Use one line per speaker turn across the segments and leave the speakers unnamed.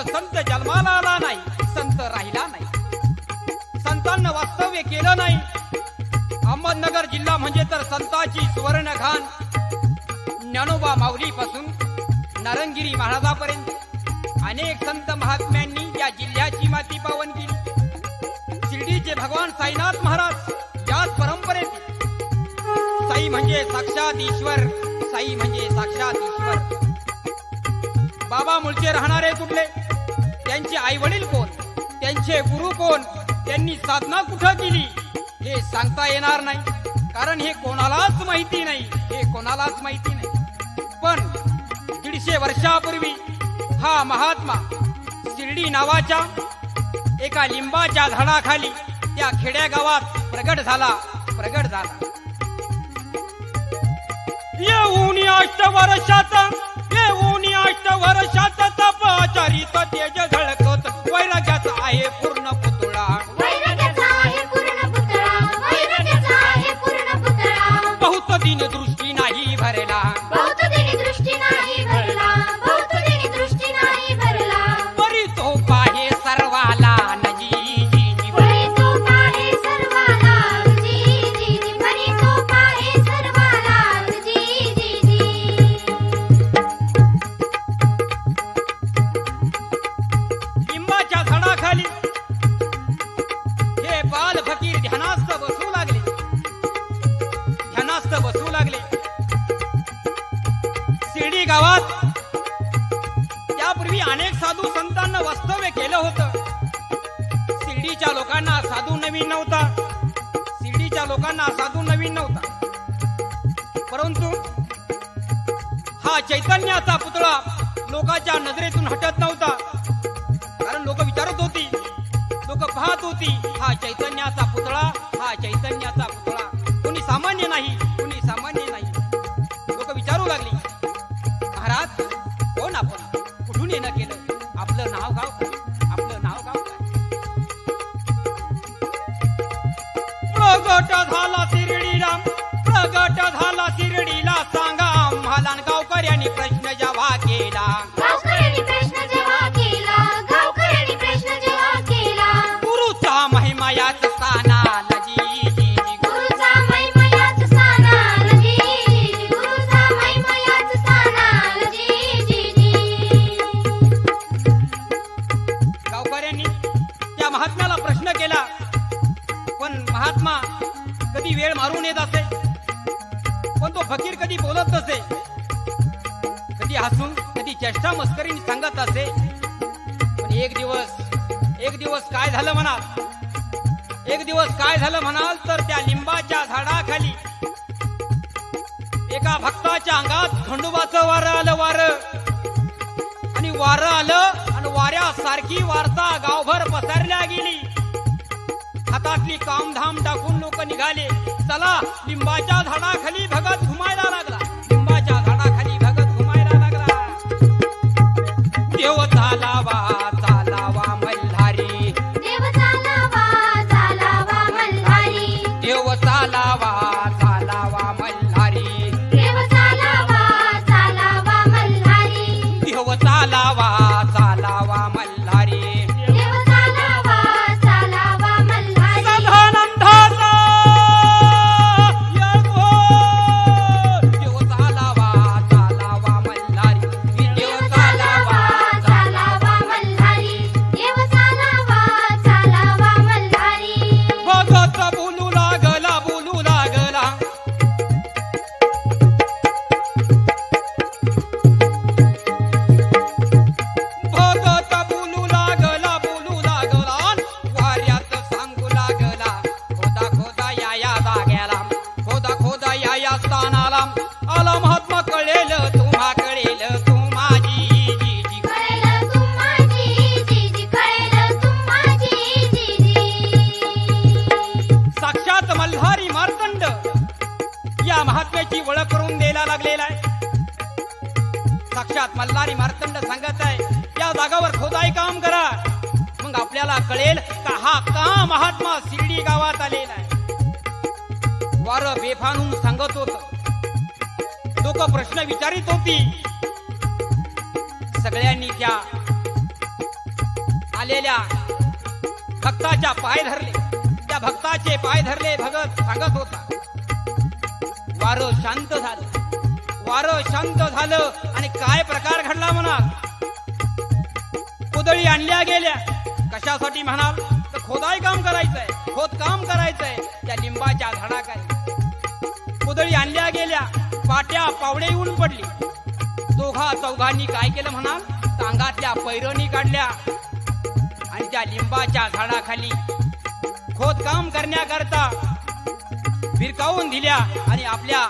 संत जन्माला आला नाही, संत राहिला नाही, संतांना वास्तव्य केलं नाही. अहमदनगर जिल्हा म्हणजे तर संताची सुवर्ण खान. ज्ञानोबा माऊली पासून नारंगिरी महाराजापर्यंत अनेक संत महात्म्यांनी या जिल्ह्याची माती पावन केली. शिर्डीचे भगवान साईनाथ महाराज याच परंपरेत. साई म्हणजे साक्षात ईश्वर, साई म्हणजे साक्षात ईश्वर. बाबा मूळचे राहणारे कुठले, त्यांचे आई वडील कोण, त्यांचे गुरु कोण, त्यांनी साधना कुठं केली हे सांगता येणार नाही, कारण हे कोणालाच माहिती नाही, हे कोणालाच माहिती नाही. पण 150 वर्षापूर्वी हा महात्मा शिर्डी नावाच्या एका लिंबाच्या झाडाखाली त्या खेड्या गावात प्रगट झाला. येऊन 8 वर्षात, येऊन 8 वर्षात तपचारित तेज झळकत, वैराग्याचा आहे पूर्ण पुतळा,
वैराग्याचा आहे पूर्ण पुतळा, वैराग्याचा आहे पूर्ण पुतळा.
बहुत दिन दृष्टी नाही भरला,
बहुत दिन दृष्टी नाही भरला, बहुत दिन दृष्टी नाही भरला.
परी तो पाहे सर्वाला नजी जी जी,
परी तो पाहे सर्वाला जी जी जी, परी तो पाहे सर्वाला जी जी जी.
लिंबाच्या झाडाखाली हे बाल फकीर ध्यानास्थ बसू लागले, ध्यानास्थ बसू लागले. शिर्डी गावात त्यापूर्वी अनेक साधू संतांना वास्तव्य केलं होतं. शिर्डीच्या लोकांना साधू नवीन नव्हता, शिर्डीच्या लोकांना साधू नवीन नव्हता. परंतु हा चैतन्याचा पुतळा लोकांच्या नजरेतून हटत नव्हता, कारण लोक विचारत होती, लोक पाहत होती, हा चैतन्याचा पुतळा, हा चैतन्याचा पुतळा. कोणी सामान्य नाही, कोणी सामान्य नाही. लोक विचारू लागली, महाराज कोण आपण, कुठून येणं केलं, आपलं नाव गाव काय, आपलं नाव गाव काय. प्रगट झाला शिर्डीला, प्रगट झाला शिर्डीला, सांगा आम्हाला गावकऱ्यांनी प्रश्न जेव्हा केला,
गावकऱ्यांनी प्रश्न जेव्हा केला, गावकऱ्यांनी प्रश्न जेव्हा केला.
गुरुचा महिमा याच स्थानाला जी जी जी,
गुरुचा महिमा याच स्थानाला जी जी जी, गुरुचा महिमा याच स्थानाला जी जी जी.
गावकऱ्यांनी त्या महात्म्याला प्रश्न केला, पण महात्मा कधी वेळ मारून येत असे, पण तो फकीर कधी बोलत नसे, कधी हसून कधी चेष्टा मस्करीने सांगत असे. पण एक दिवस काय झालं म्हणाल, एक दिवस काय झालं म्हणाल तर त्या लिंबाच्या झाडाखाली एका भक्ताच्या अंगात खंडोबाचं वारं आलं, वारं आलं आणि वाऱ्यासारखी वार्ता गावभर पसरल्या गेली. हातातली कामधाम टाकून लोक निघाले, चला लिंबाच्या झाडाखाली भगत घुमायला लागला, लिंबाच्या झाडाखाली भगत घुमायला लागला. देव चालावा चालावा मल्हारी,
देव चालावा चालावा मल्हारी,
देव चालावा चालावा मल्हारी,
देव चालावा चालावा मल्हारी,
देव चालावा चालावा मल्हारी.
देव चालावा चालावा मल्हारी.
सदानंदाचा येतो, देव चालावा चालावा मल्हारी, देव चालावा
चालावा मल्हारी, देव चालावा चालावा मल्हारी.
भगत बोलू लागला, बोलू लागला. भगत बोलू लागला, बोलू लागला. वाऱ्यात सांगू लागला, खोदा खोदा या जाग्याला, खोदा खोदा या स्थानाला. आला महात्मा कळेल तुम्हा, कळेल तुम्हा जी जी जी.
कळेल तू माझी जी जी, कळेल तू माझी जी जी.
साक्षात मल्हारी मार्तंड या महात्म्याची ओळख करून द्यायला लागलेला आहे. साक्षात मल्हारी मार्तंड सांगत आहे, या जागावर खोदाई काम करा, मग आपल्याला कळेल का हा का महात्मा शिर्डी गावात आलेला आहे. वारं बेफानून सांगत होत, लोक प्रश्न विचारित होती. सगळ्यांनी त्या आलेल्या भक्ताच्या पाय धरले. त्या भक्ताचे पाय धरले. भगत सांगत होता, वारं शांत झालं. वारं शांत झालं आणि काय प्रकार घडला म्हणाल. कुदळी आणल्या गेल्या. कशासाठी म्हणाल तर खोदाई काम करायचंय, खोदकाम करायचंय त्या लिंबाच्या झाडाखाली. कुदळी आणल्या गेल्या. पाट्या पावडे येऊन पडली. दोघा चौघांनी काय केलं म्हणाल, टांगातल्या पैरणी काढल्या आणि त्या लिंबाच्या झाडाखाली खोदकाम करण्याकरता भिरकावून दिल्या आणि आपल्या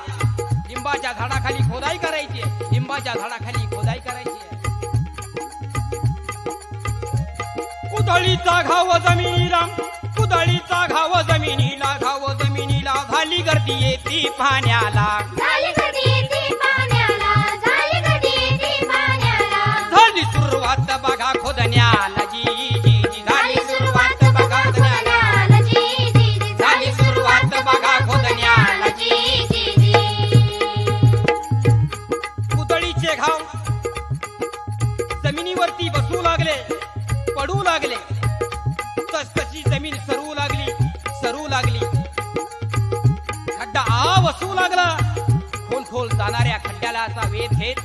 लिंबाच्या झाडाखाली खोदाई करायची. लिंबाच्या झाडाखाली खोदाई करायची. कुदळीचा घाव जमिनीला, कुदळीचा घाव जमिनीला, घाव जमिनीला झाली गर्दी येती पाण्याला.
झाली गर्दी येते पाण्याला, झाली गर्दी येते पाण्याला.
झाली सुरुवात बघा खोदण्याला जी जी जी. झाली सुरुवात बघा खोदण्याला
जी जी जी.
झाली सुरुवात बघा खोदण्याला जी जी जी. कुदळीचे घाव जमिनीवरती बसू लागले, पडू लागले. तशी जमीन सरू लागली, सरू लागली. खड्डा वसू लागला. खोल खोल जाणाऱ्या खड्ड्याला असा वेध घेत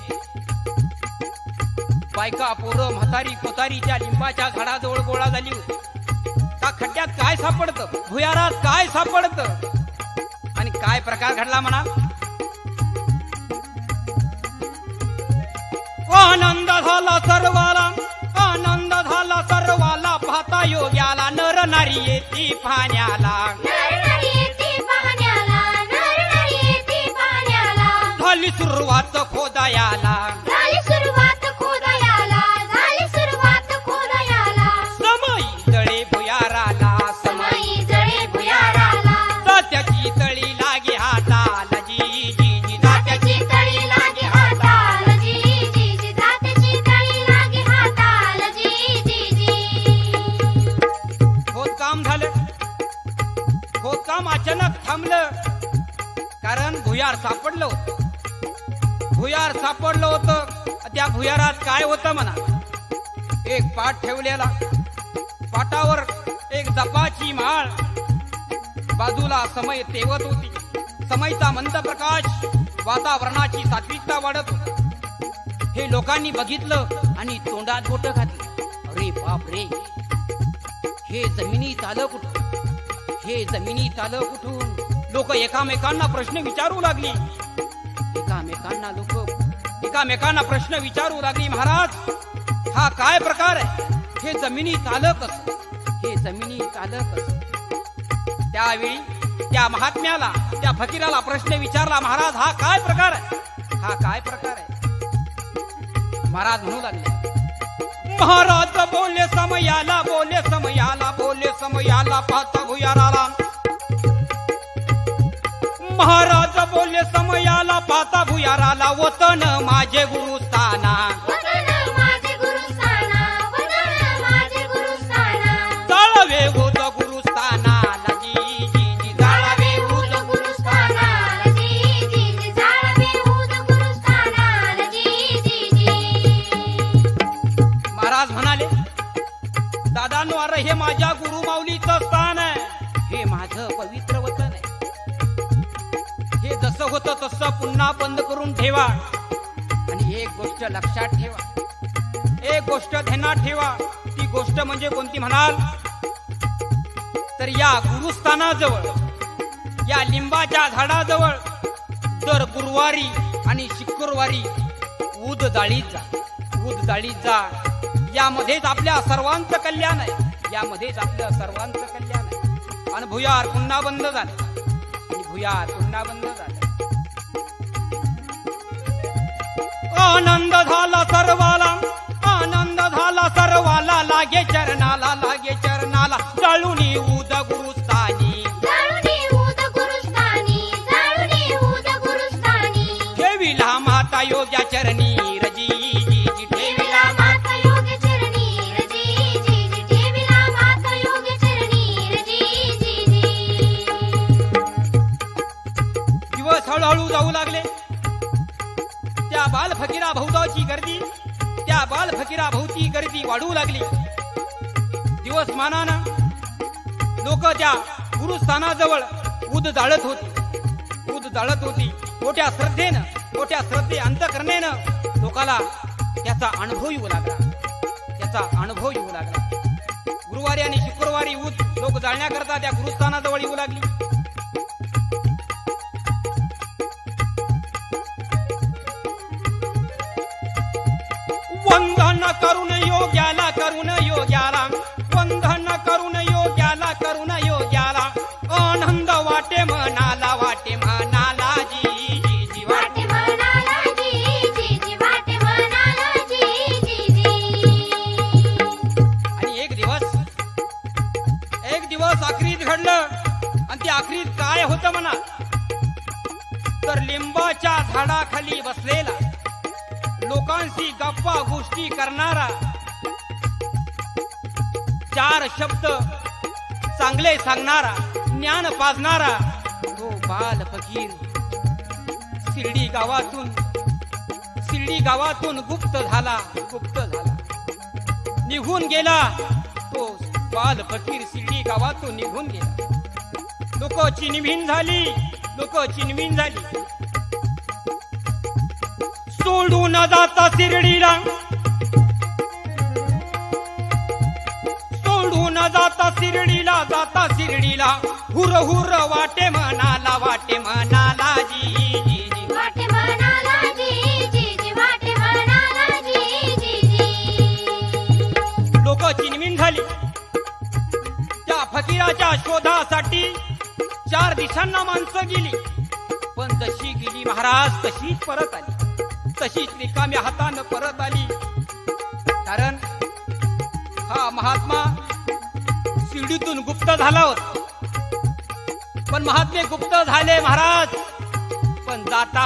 बायका, पोरं, म्हातारी, कोतारीच्या लिंबाच्या झाडाजवळ गोळा झाली होती. त्या खड्ड्यात काय सापडतं, भुयारात काय सापडतं आणि काय प्रकार घडला म्हणा. आनंद झाला सर्वाला, आनंद झाला सर्वाला. पाहता योग्याला नर नारी येती पाण्याला.
नर नारी येते पाण्याला, नर नारी येते पाण्याला.
झाली सुरुवात खोदायाला,
झाली सुरुवात खोदायाला, झाली सुरुवात खोदायाला.
समई तळे भुयाराला,
समई जळे भुयाराला.
जात्याची तळी लागे हाताला जी जी जी.
जात्याची तळी लागे हाताला जी जी जी. जात्याची तळी लागे हाताला जी जी जी.
खोदकाम झालं. खोदकाम अचानक थांबलं. कारण भुयार सापडलं होतं. भुयार सापडलं होतं. त्या भुयारात काय होतं म्हणा, एक पाट ठेवलेला. पाटावर एक जपाची माळ. बाजूला समय तेवत होती. समयचा मंद प्रकाश वातावरणाची सात्विकता वाढत होती. हे लोकांनी बघितलं आणि तोंडात बोट घातली. अरे बाप रे, हे जमिनीत आलं कुठून, हे जमिनीत आलं कुठून. लोक एकामेकांना प्रश्न विचारू लागली. एकामेकांना प्रश्न विचारू लागली. महाराज, हा काय प्रकार आहे, हे जमिनीत आलं कसं, हे जमिनीत आलं कसं. त्यावेळी त्या महात्म्याला, त्या फकीराला प्रश्न विचारला, महाराज हा काय प्रकार आहे, हा काय प्रकार आहे. महाराज म्हणू लागले, महाराज बोलले समयाला, बोलले समयाला, बोलले समयाला. पाहता भुयाराला, महाराज बोलले समयाला. पाहता भुयाराला. वतन माझे गुरुस्थाना,
वतन माझे गुरुस्थाना, वतन माझे गुरुस्थाना.
जाळवे होत गुरुस्थानाला जी जी जी. जाळवे होत
गुरुस्थानाला जी जी जी. जाळवे होत गुरुस्थानाला जी जी जी.
महाराज म्हणाले, दादांनो, अरे हे माझ्या गुरुमाऊलीचं स्थान आहे, हे माझं पवित्र वतन आहे. हे जसं होतं तसं पुन्हा बंद करून ठेवा. आणि एक गोष्ट लक्षात ठेवा, एक गोष्ट ध्यानात ठेवा. ती गोष्ट म्हणजे कोणती म्हणाल तर या गुरुस्थानाजवळ, या लिंबाच्या झाडाजवळ दर गुरुवारी आणि शुक्रवारी ऊद जाळीत जा, ऊद जाळीत जा. यामध्येच आपल्या सर्वांचं कल्याण आहे, यामध्येच आपलं सर्वांचं कल्याण आहे. आणि भुयार पुन्हा बंद झालं, आणि भुयार पुन्हा बंद झालं. आनंद झाला सर्वाला, आनंद झाला सर्वाला. लागे चरणाला, लागे चरणाला. जाळुनी ऊद गुरुस्थानी,
जाळुनी ऊद गुरुस्थानी, जाळुनी ऊद गुरुस्थानी.
ठेविला माता योग्या चरणी रजी जी जी.
ठेविला माता योग्य चरणी रजी जी जी. ठेविला माता योग्य चरणी रजी जी जी.
दिवस हळूहळू जाऊ लागले. त्या बाल फकीरा भोवताची गर्दी, त्या बाल फकीरा भोवती गर्दी वाढू लागली. दिवसमानानं लोक त्या गुरुस्थानाजवळ उद जाळत होती. मोठ्या श्रद्धे अंतकरणेनं लोकाला त्याचा अनुभव येऊ लागला. गुरुवारी आणि शुक्रवारी ऊद लोक जाळण्याकरता त्या गुरुस्थानाजवळ येऊ लागली. वंदन करून योग्याला आनंद वाटे मनाला जी जी
वाटे मनाला जी वाटे मनाला जी.
आणि एक दिवस आखरीत घडलं. आणि ते आखरीत काय होतं म्हणा, तर लिंबाच्या झाडाखाली बसलेला लोकांशी गप्पा गोष्टी करणारा, 4 शब्द चांगले सांगणारा, ज्ञान पाजणारा तो बाल फकीर शिर्डी गावातून गुप्त झाला. निघून गेला. तो बाल फकीर शिर्डी गावातून निघून गेला. लोक चिनभिन झाली. सोडून जाता शिर्डीला, जाता शिर्डीला हुर वाटे मनाला जी जी
वाटे मनाला जी वाटे मनाला जी.
लोक चिनमिन झाली. त्या फकीराच्या शोधासाठी 4 दिशांना माणसं गेली. पण जशी गेली महाराज तशीच परत आली. तशीच रिकाम्या हातानं परत आली. कारण हा महात्मा शिर्डीतून गुप्त झाला होता. पण महात्मे गुप्त झाले महाराज. पण जाता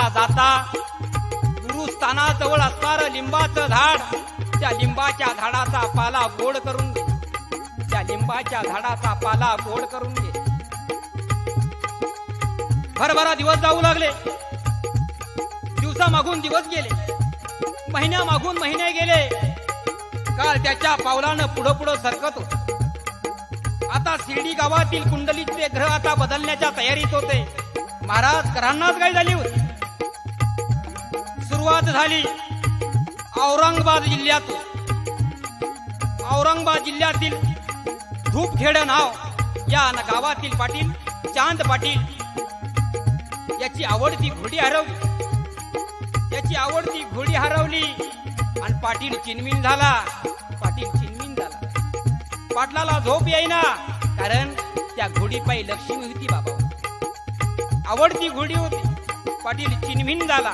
गुरुस्थानाजवळ असणारं लिंबाचं झाड, त्या लिंबाच्या झाडाचा पाला गोड करून घे. भरभरा दिवस जाऊ लागले. दिवसामागून दिवस गेले. महिन्यामागून महिने गेले. काल त्याच्या पावलानं पुढं सरकत होत. आता शिर्डी गावातील कुंडलीचे ग्रह आता बदलण्याच्या तयारीत होते. महाराज घरांनाच काय झाली होती. सुरुवात झाली औरंगाबाद जिल्ह्यातील धूपखेड नाव या गावातील पाटील चांद पाटील याची आवडती घोडी हरवली. आणि पाटील चिनमिन झाला. पाटलाला झोप येईना. कारण त्या घोडी पायी लक्ष्मी होती बाबा. आवडती घोडी होती. पाटील चिनमिन झाला.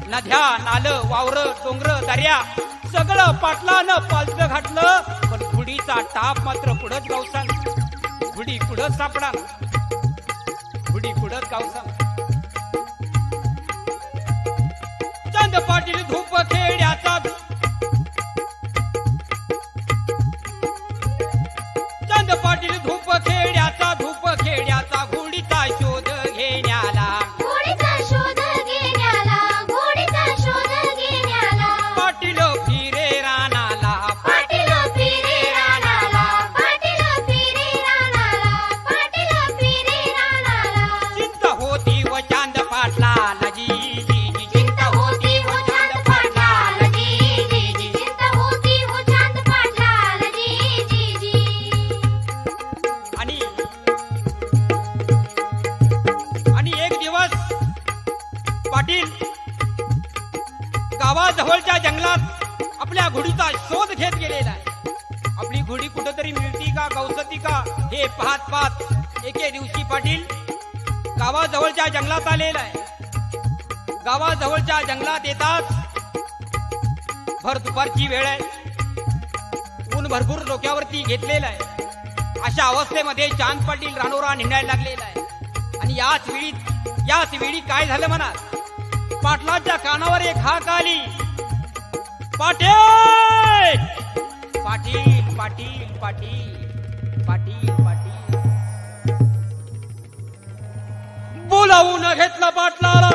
नद्या, नालं, वावर, डोंगर, दर्या सगळं पाटलानं पालथं घातलं. पण घोडीचा टाप मात्र पुढंच गावसान. घोडी पुढंच सापडा. चांद पाटील धूप खेड्याचा घोडीचा शोध घेण्याला पाटील फिरे रानाला. चिंता होती व चांद पाटलाला जी
चिंता होती वो चांद पाटलाला जी चिंता होती वो चांद पाटलाला जी.
आणि एक दिवस पाटील गावाजवळच्या जंगलात आपल्या घोडीचा शोध घेत गेलेला आहे. आपली घोडी कुठेतरी मिळती का गवसती का हे पाहत एके दिवशी पाटील गावाजवळच्या जंगलात आलेला आहे. गावाजवळच्या जंगलात येताच भर दुपारची वेळ आहे. ऊन भरपूर डोक्यावरती घेतलेला आहे. अशा अवस्थेमध्ये चांद पाटील रानोरा निंडायला लागलेला आहे. आणि याच वेळी काय झालं म्हणा, पाटलाच्या कानावर एक हाक आली. पाटील पाटील पाटील पाटील पाटील पाटील. बोलावून घेतलं पाटलाला.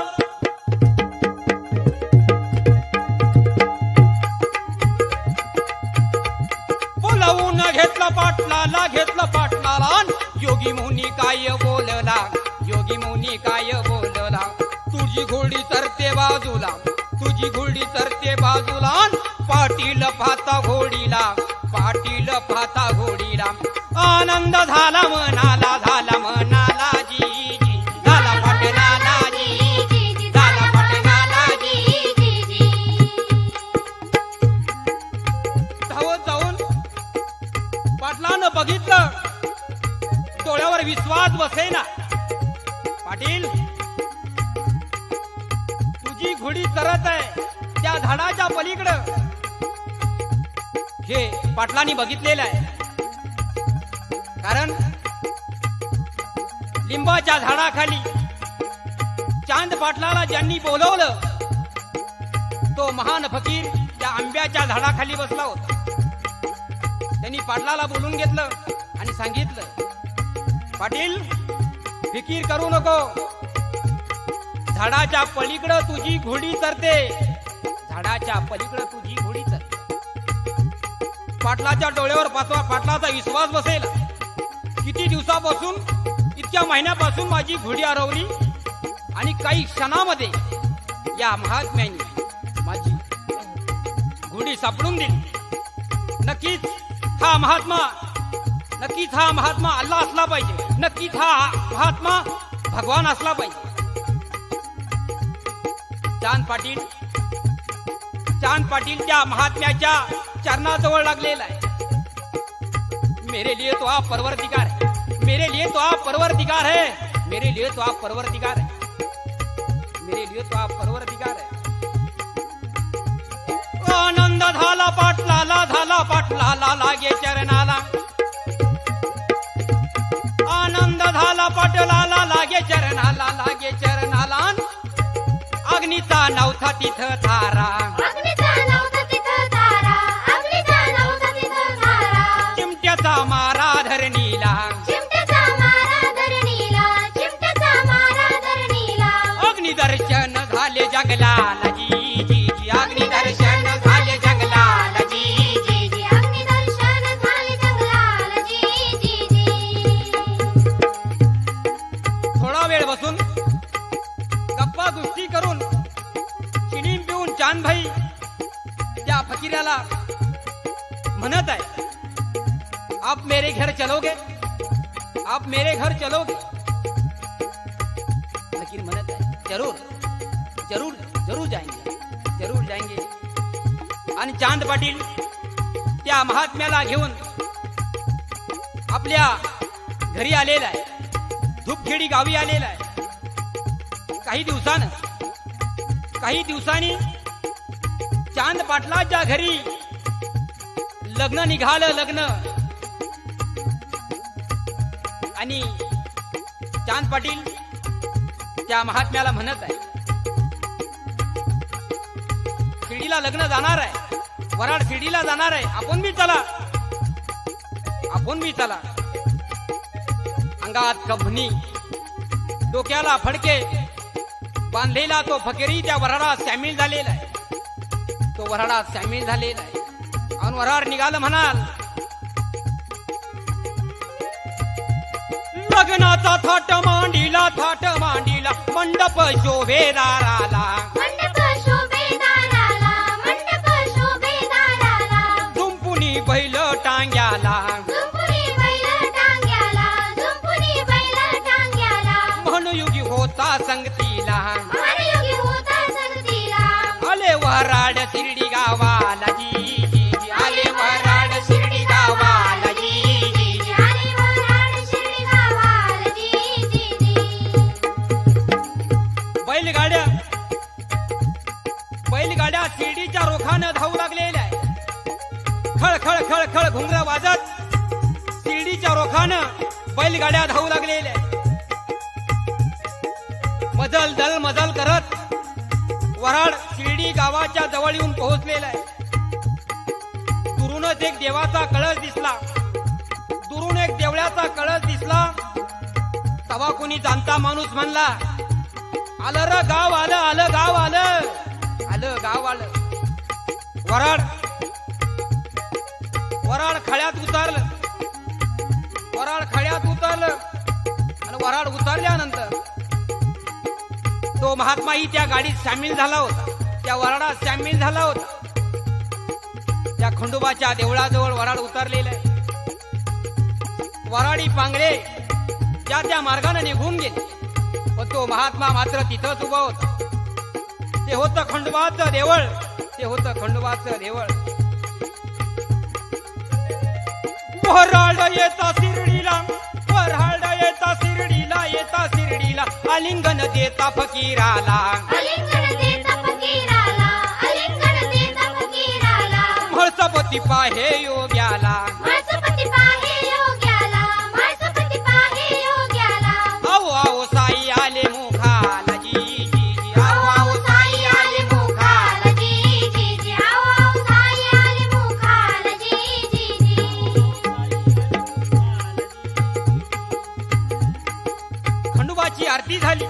बोलावून घेतलं पाटलाला योगी मुनी काय बोलला, योगी मुनी काय बोलला. तुझी घोडी तरते बाजूला पाटील पाहता घोडीला आनंद झाला मनाला जी झाला पाटलाला जी झाला पाटलाला जी. धावत जाऊन पाटलानं बघितलं, डोळ्यावर विश्वास बसेना. पाटील, तुझी घोडी चरत आहे त्या झाडाच्या पलीकडं. हे पाटलांनी बघितलेलं आहे, कारण लिंबाच्या झाडाखाली चांद पाटलाला ज्यांनी बोलवलं तो महान फकीर त्या आंब्याच्या झाडाखाली बसला होता. त्यांनी पाटलाला बोलून घेतलं आणि सांगितलं, पाटील फिकीर करू नको, झाडाच्या पलीकडं तुझी घोडी चरते, झाडाच्या पलीकडं तुझी घोडी चरते. पाटलाच्या डोळ्यावर पाटलाचा विश्वास बसेल. किती दिवसापासून, इतक्या महिन्यापासून माझी घोडी हरवली आणि काही क्षणामध्ये या महात्म्याने माझी घोडी सापडून दिली. नक्कीच हा महात्मा अल्लाह असला पाहिजे, नक्कीच हा महात्मा भगवान असला पाहिजे. चांद पाटील त्या महात्म्याच्या चरणाजवळ लागलेला आहे. मेरे लिए तो आप परवरदिगार है, मेरे लिए तो आप परवरदिगार है, मेरे लिए तो आप परवरदिगार है, मेरे लिए तो आप परवरदिगार है. आनंद झाला पाटलाला लागे चरणाला, आनंद झाला पाटलाला लागे चरणाला. अग्नीचा नव्हता तिथं थारा, चिमट्याचा मारा धरणीला, अग्निदर्शन झाले जंगलाला जी, अग्निदर्शन झाले जंगलाला जी. थोडा वेळ बसून गप्पा गोष्टी करून चिनी पिऊन चांदभाई त्या फकीराला म्हणत आहे, आप मेरे घर चलोगे, आप मेरे घर चलोगे. फकीर म्हणत आहे, जरूर जाएंगे. आणि चांद पाटील त्या महात्म्याला घेऊन आपल्या घरी आलेला आहे, धूपखेडी गावी आलेला आहे. काही दिवसांनी चांद पाटलाच्या घरी लग्न निघालं. आणि चांद पाटील त्या महात्म्याला म्हणत आहे, शिर्डीला लग्न जाणार आहे, वराड शिर्डीला जाणार आहे, आपण बी चला. अंगात कभनी, डोक्याला फडके बांधलेला तो फकीरी त्या वराडात सामील झालेला आहे. आणि वराड निघालं म्हणाल, लग्नाचा थाट मांडीला मंडप शोभेदाराला, झुंपुनी बैल टांग्याला, म्हणयुगी होता संगतीला, आले वराड शिर्डी गावाला जी, आले वराड शिर्डी गावाला जी. बैलगाड्या शिर्डीच्या रोखानं धावू लागलेल्या आहे. खळ घुंगरं वाजत शिर्डीच्या रोखानं बैलगाड्या धावू लागलेल्या आहे. मजल करत वराड शिर्डी गावाच्या जवळ येऊन पोहोचलेला आहे. दुरूनच एक देवाचा कळस दिसला, दुरून एक देवळाचा कळस दिसला. तवा कोणी जाणता माणूस म्हणला, आलं र गाव आलं, गाव आलं. वराड खळ्यात उतरलं. वराड खळ्यात उतरलं आणि वराड उतरल्यानंतर तो महात्माही त्या गाडीत सामील झाला होता, त्या वराडात सामील झाला होता. त्या खंडोबाच्या देवळाजवळ वराड उतरलेलं आहे. वराडी पांगळे त्या त्या मार्गाने निघून गेले, पण तो महात्मा मात्र तिथंच उभा होता. ते होतं खंडोबाचं देवळ, ते होतं खंडोबाचं देवळ. वराड येता शिर्डीला, वराड येता शिर्डीला, येता शिर्डीला आलिंगन देता फकीराला,
आलिंगन देता फकीराला, आलिंगन देता फकीराला.
म्हळसपती पाहे योग्याला,
माळसपती पाहे योग्याला, माळसपती पाहे योग्याला.
आओ आओ साई आले मुखाला जी जी जी, आओ आओ
साई आले मुखाला जी जी जी, आओ आओ साई आले मुखाला जी जी जी.
खंडोबाची आरती झाली.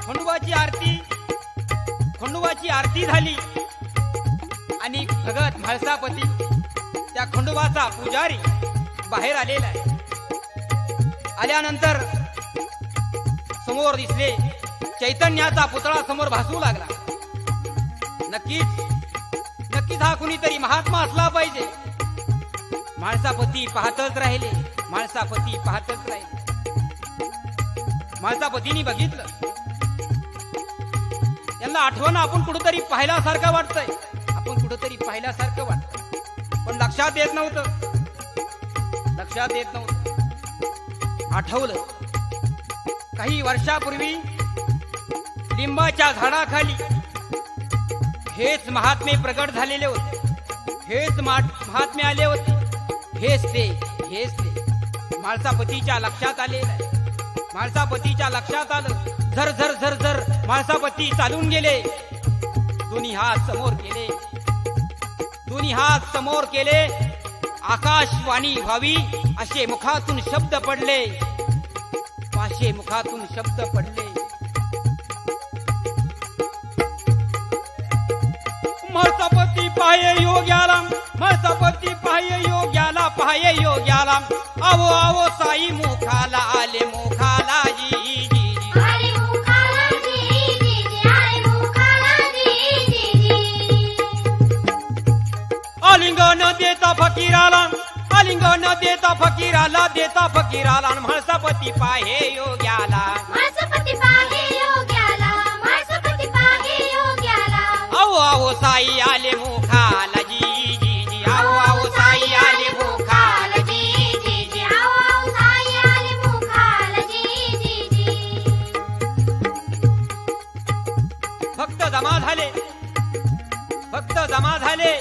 खंडोबाची आरती, खंडोबाची आरती झाली आणि भगत म्हाळसापती त्या खंडोबाचा पुजारी बाहेर आलेला आहे. आल्यानंतर समोर दिसले चैतन्याचा पुतळा समोर भासू लागला. नक्कीच नक्कीच हा कुणीतरी महात्मा असला पाहिजे. म्हाळसापती पाहतच राहिले, म्हाळसापती पाहतच राहिले. म्हाळसापतींनी बघितलं, यांना आठवण आपण कुठंतरी पाहिल्यासारखं वाटतंय, आपण कुठंतरी पाहिल्यासारखं वाटतंय, पण लक्षात येत नव्हतं, लक्षात येत नव्हतं. आठवलं काही वर्षापूर्वी लिंबाच्या झाडाखाली हेच महात्मे प्रगट झालेले होते, हेच महात्मे आले होते, हेच ते म्हाळसापतीच्या लक्षात आलेलं आहे. म्हाळसापतीच्या लक्षात आलं. झर झर झर झर म्हाळसापती चालून गेले. दोन्ही हात समोर केले, दोन्ही हात समोर केले. आकाशवाणी व्हावी असे मुखातून शब्द पडले, असे मुखातून शब्द पडले. म्हाळसापती पाहे योग्याला, म्हाळसापती पाहे योग्याला, पाहे योग्याला. आवो आवो साई मुखाला आले, मुखाला जी जी जी.
आले मुखाला जी जी जी, आले मुखाला जी जी जी.
आलिंगन देता फकीराला, आलिंगन देता फकीराला, देता फकीराला. म्हाळसापती पाहे योग्याला,
माळसपती पाहे योग्याला, माळसपती पाहे योग्याला.
आओ आओ साई आले मुखाला जी जी जी, आओ आओ साई आले मुखाला जी जी जी.
आओ आओ साई आले मुखाला जी जी जी.
भक्त जमा झाले, भक्त जमा झाले.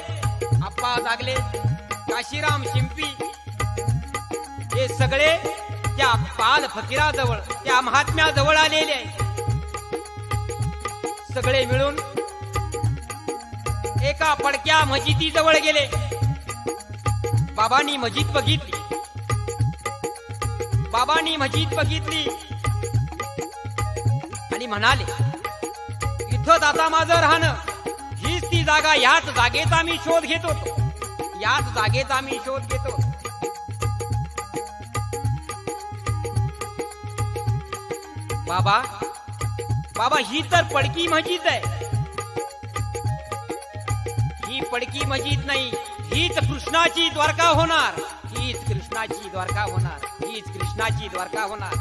आप्पा जागले, काशीराम शिंपी हे सगळे त्या पाल फकीराजवळ, त्या महात्म्याजवळ आलेले आहेत. सगळे मिळून एका पडक्या मस्जिदीजवळ गेले. बाबांनी मस्जिद बघितली, बाबांनी मस्जिद बघितली आणि म्हणाले, इथंच आता माझं राहणं, हीच ती जागा, याच जागेचा मी शोध घेत होतो, याच जागेचा मी शोध घेतो. बाबा बाबा ही तर पडकी मस्जिद आहे, ही पडकी मस्जिद नाही, हीच कृष्णाची द्वारका होणार, हीच कृष्णाची द्वारका होणार, हीच कृष्णाची द्वारका होणार.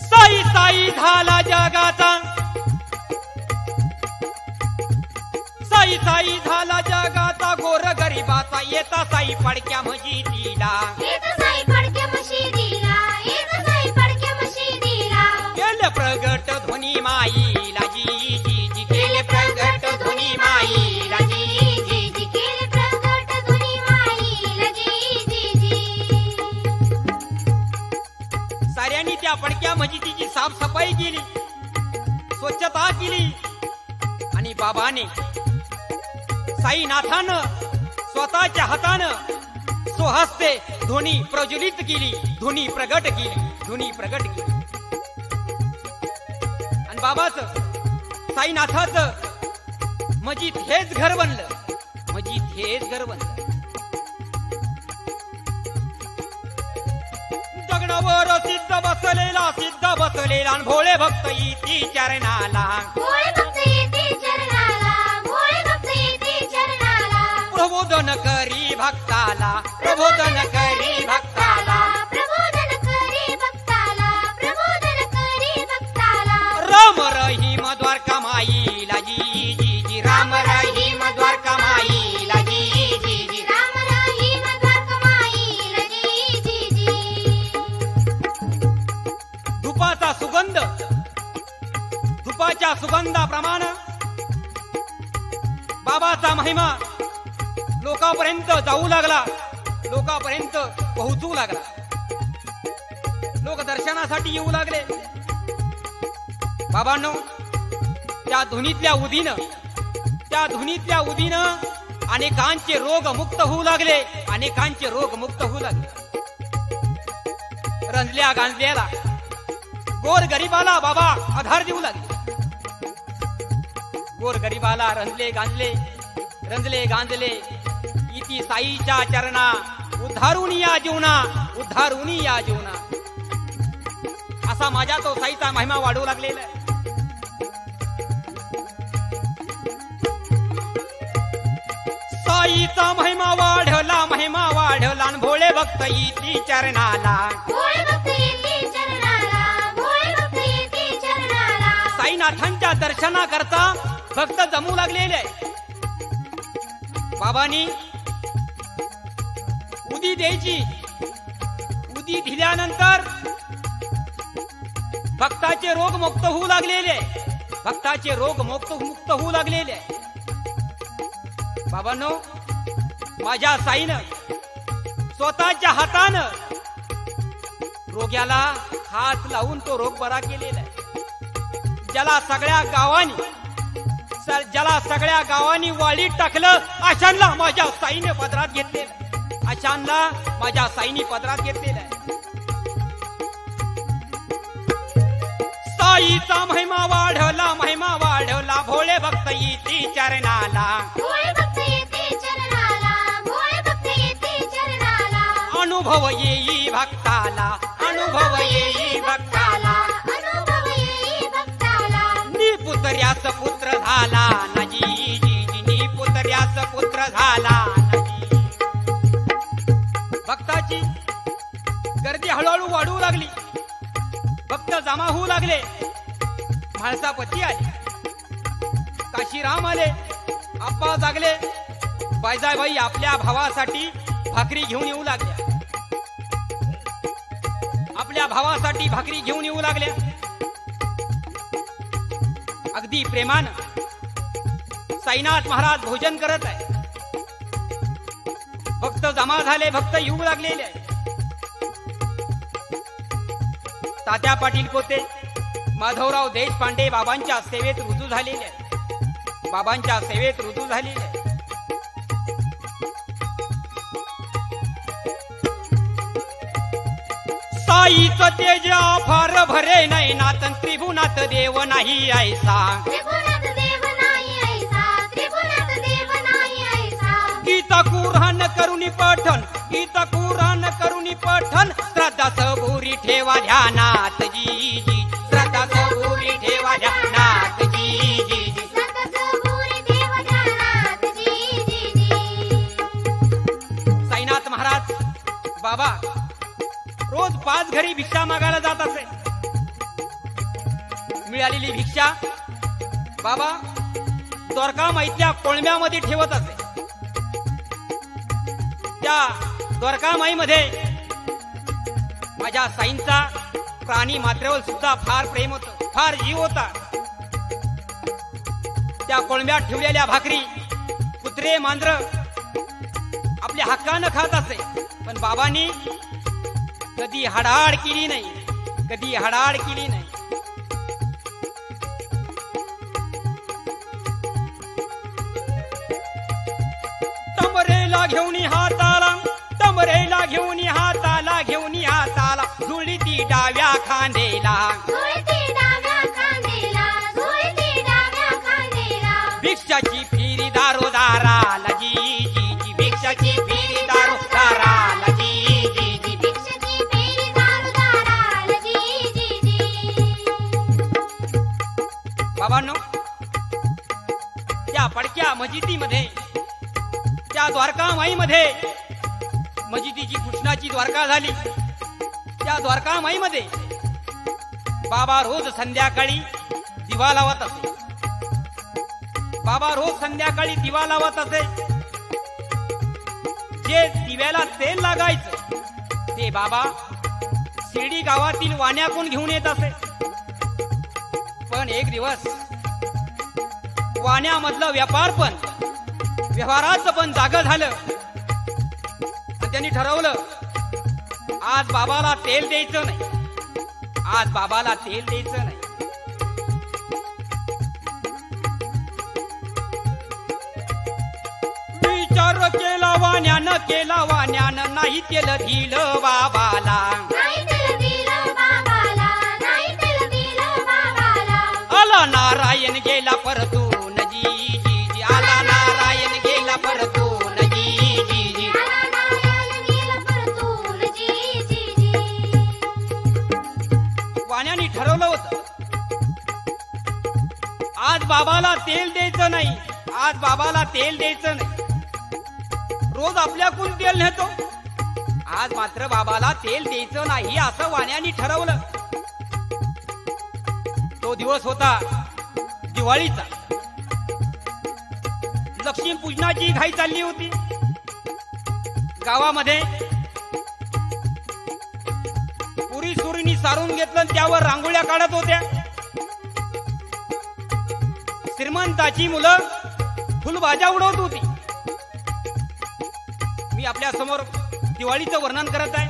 साई साई झाला जगाचा, साई साई झाला जगाचा, गोर गरीबाचा येता साई पडक्या मस्जिदीला,
येत साई पडक्या मशिदीला, येत साई पडक्या मशिदीला.
केले प्रगट ध्वनी माईला जी जी जी, केले प्रगट ध्वनी माईला जी जी जी.
केले प्रगट धुनी माईला जी जी जी.
साऱ्यांनी त्या पडक्या मस्जिदीची साफसफाई केली, स्वच्छता केली आणि बाबाने साईनाथानं स्वतःच्या हातानं स्वहस्ते ध्वनी प्रज्वलित केली, ध्वनी प्रगट केली, ध्वनी प्रगट केली. आणि बाबाचं साईनाथाचं मजीत हेच घर बनलं, मजीत हेच घर बनलं. दगडावर सिद्ध बसलेला आणि भोळे भक्त इति चरणाला,
भोळे भक्त येते चरणाला, भोळे भक्त येते चरणाला.
प्रबोधन करी भक्ताला, प्रबोधन करी भक्ताला.
प्रबोधन करी भक्ताला, प्रबोधन करी भक्ताला.
राम रहीम द्वारका माईला जी जी जी, राम रहीम द्वारका माईला जी जी जी.
राम रहीम द्वारका माईला जी जी जी.
धुपाचा सुगंध, धुपाच्या सुगंधाप्रमाणे बाबाचा महिमा लोकांपर्यंत जाऊ लागला, लोकांपर्यंत पोहोचू लागला. लोक दर्शनासाठी येऊ लागले. बाबांनो, त्या धुनीतल्या उदीनं, त्या धुनीतल्या उदीनं अनेकांचे रोग मुक्त होऊ लागले, अनेकांचे रोग मुक्त होऊ लागले. रंजल्या गांजल्याला, गोर गरीबाला बाबा आधार देऊ लागले. गोर गरीबाला रंजले गांजले, रंजले गांजले इति साईच्या चरणा. उद्धारून या जीवना, उद्धारून या जीवना. असा माझ्या तो साईचा महिमा वाढू लागलेला आहे. साईचा महिमा वाढला आणि भोळे भक्त इति चरणाला,
भोळे भक्त येते चरणाला, भोळे भक्त येते चरणाला.
साईनाथांच्या दर्शना करता भक्त जमू लागलेले. बाबांनी उदी द्यायची, उदी दिल्यानंतर भक्ताचे रोग मुक्त होऊ लागलेले, भक्ताचे रोग मुक्त होऊ लागलेले. बाबांनो, माझ्या साईनं स्वतःच्या हातानं रोग्याला हात लावून तो रोग बरा केलेला आहे. ज्याला सगळ्या गावांनी वाळीत टाकलं, अशांना माझ्या साईने पदरात घेतलेलं, अशांना माझ्या साईने पदरात घेतलेलं आहे. साईचा महिमा वाढला भोळे भक्त इति चरणाला,
भोळे भक्त येते चरणाला, भोळे भक्त येते चरणाला.
अनुभव येई भक्ताला, अनुभव येई भक्ताला.
अनुभव येई भक्ताला.
पुतर्यास पुत्र झाला ना जी जी जी, पुतर्यास पुत्र झाला ना जी. भक्ताची गर्दी हळूहळू वाढू लागली, भक्त जमा होऊ लागले. म्हाळसापती आले, काशीराम आले, आप्पा जागले. बायजाबाई आपल्या भावासाठी भाकरी घेऊन येऊ लागल्या, आपल्या भावासाठी भाकरी घेऊन येऊ लागल्या. अगदी प्रेमानं साईनाथ महाराज भोजन करत आहे. भक्त जमा झाले, भक्त येऊ लागलेले आहे. तात्या पाटील पोते, माधवराव देशपांडे बाबांच्या सेवेत रुजू झालेले आहे, बाबांच्या सेवेत रुजू झालेले आहे. साईचं तेज फार भरे नयनात, त्रिभुवनात देव नाही ऐसा.
त्रिभुवनात देव नाही ऐसा, त्रिभुवनात देव नाही ऐसा.
गीता कुराण करुणी पठन, गीता कुराण करुणी पठन. श्रद्धा सबुरी ठेवा ध्यानात जी जी, श्रद्धा सबुरी ठेवा ध्यानात जी जी जी.
सतसबुरी देव ध्यानात जी जी जी.
साईनाथ महाराज बाबा रोज 5 घरी भिक्षा मागायला जात असे. मिळालेली भिक्षा बाबा द्वारका माईतल्या कोळंब्यामध्ये ठेवत असे. त्या द्वारका माईमध्ये माझ्या साईंचा प्राणी मात्रेवर सुद्धा फार प्रेम होतं, फार जीव होता. त्या कोळंब्यात ठेवलेल्या भाकरी कुत्रे मांजर आपल्या हक्कानं खात असे. पण बाबांनी कधी हाडाहाड केली नाही, कधी हाडाहाड केली नाही. तंबरेला घेऊन हाताला, तंबरेला घेऊन हाताला जुळली ती डाव्या खांदेला,
झुळती डाव्या खांदेला, झुळती डाव्या खांदेला.
भिक्षाची फी भिक्षाची फेरी दारुदाराला जी जी जी.
भिक्षाची फेरी दारुदाराला जी जी जी.
बाबांनो, त्या पडक्या मजिदीमध्ये, त्या द्वारकामाईमध्ये, मजिदीची कृष्णाची द्वारका झाली, त्या द्वारकामाईमध्ये बाबा रोज संध्याकाळी दिवा लावत असे. बाबा रोज संध्याकाळी दिवा लावत असे. जे दिव्याला तेल लागायचं ते बाबा शिर्डी गावातील वाण्याकून घेऊन येत असे. पण एक दिवस वाण्यामधलं व्यवहाराचं पण जागं झालं. आणि त्यांनी ठरवलं, आज बाबाला तेल द्यायचं नाही, आज बाबाला तेल द्यायचं नाही. विचार केला वाण्यानं नाही तेल दिलं बाबाला.
नाही तेल दिलं बाबाला, नाही तेल दिलं बाबाला.
आला नारायण गेला परतून जी जी जी. आला नारायण गेला परतून जी जी जी.
नारायण गेला परतून जी जी जी.
वाण्याने ठरवलं होतं, आज बाबाला तेल द्यायचं नाही, आज बाबाला तेल द्यायचं नाही. रोज आपल्याकडून तेल नेतो, आज मात्र बाबाला तेल द्यायचं नाही असं वाण्याने ठरवलं. तो दिवस होता दिवाळीचा. लक्ष्मी पूजनाची घाई चालली होती. गावामध्ये पुरी सुरीनी सारून घेतलं आणि त्यावर रांगोळ्या काढत होत्या. श्रीमंताची मुलं फुलभाज्या उडवत होती. मी आपल्या समोर दिवाळीचं वर्णन करत आहे.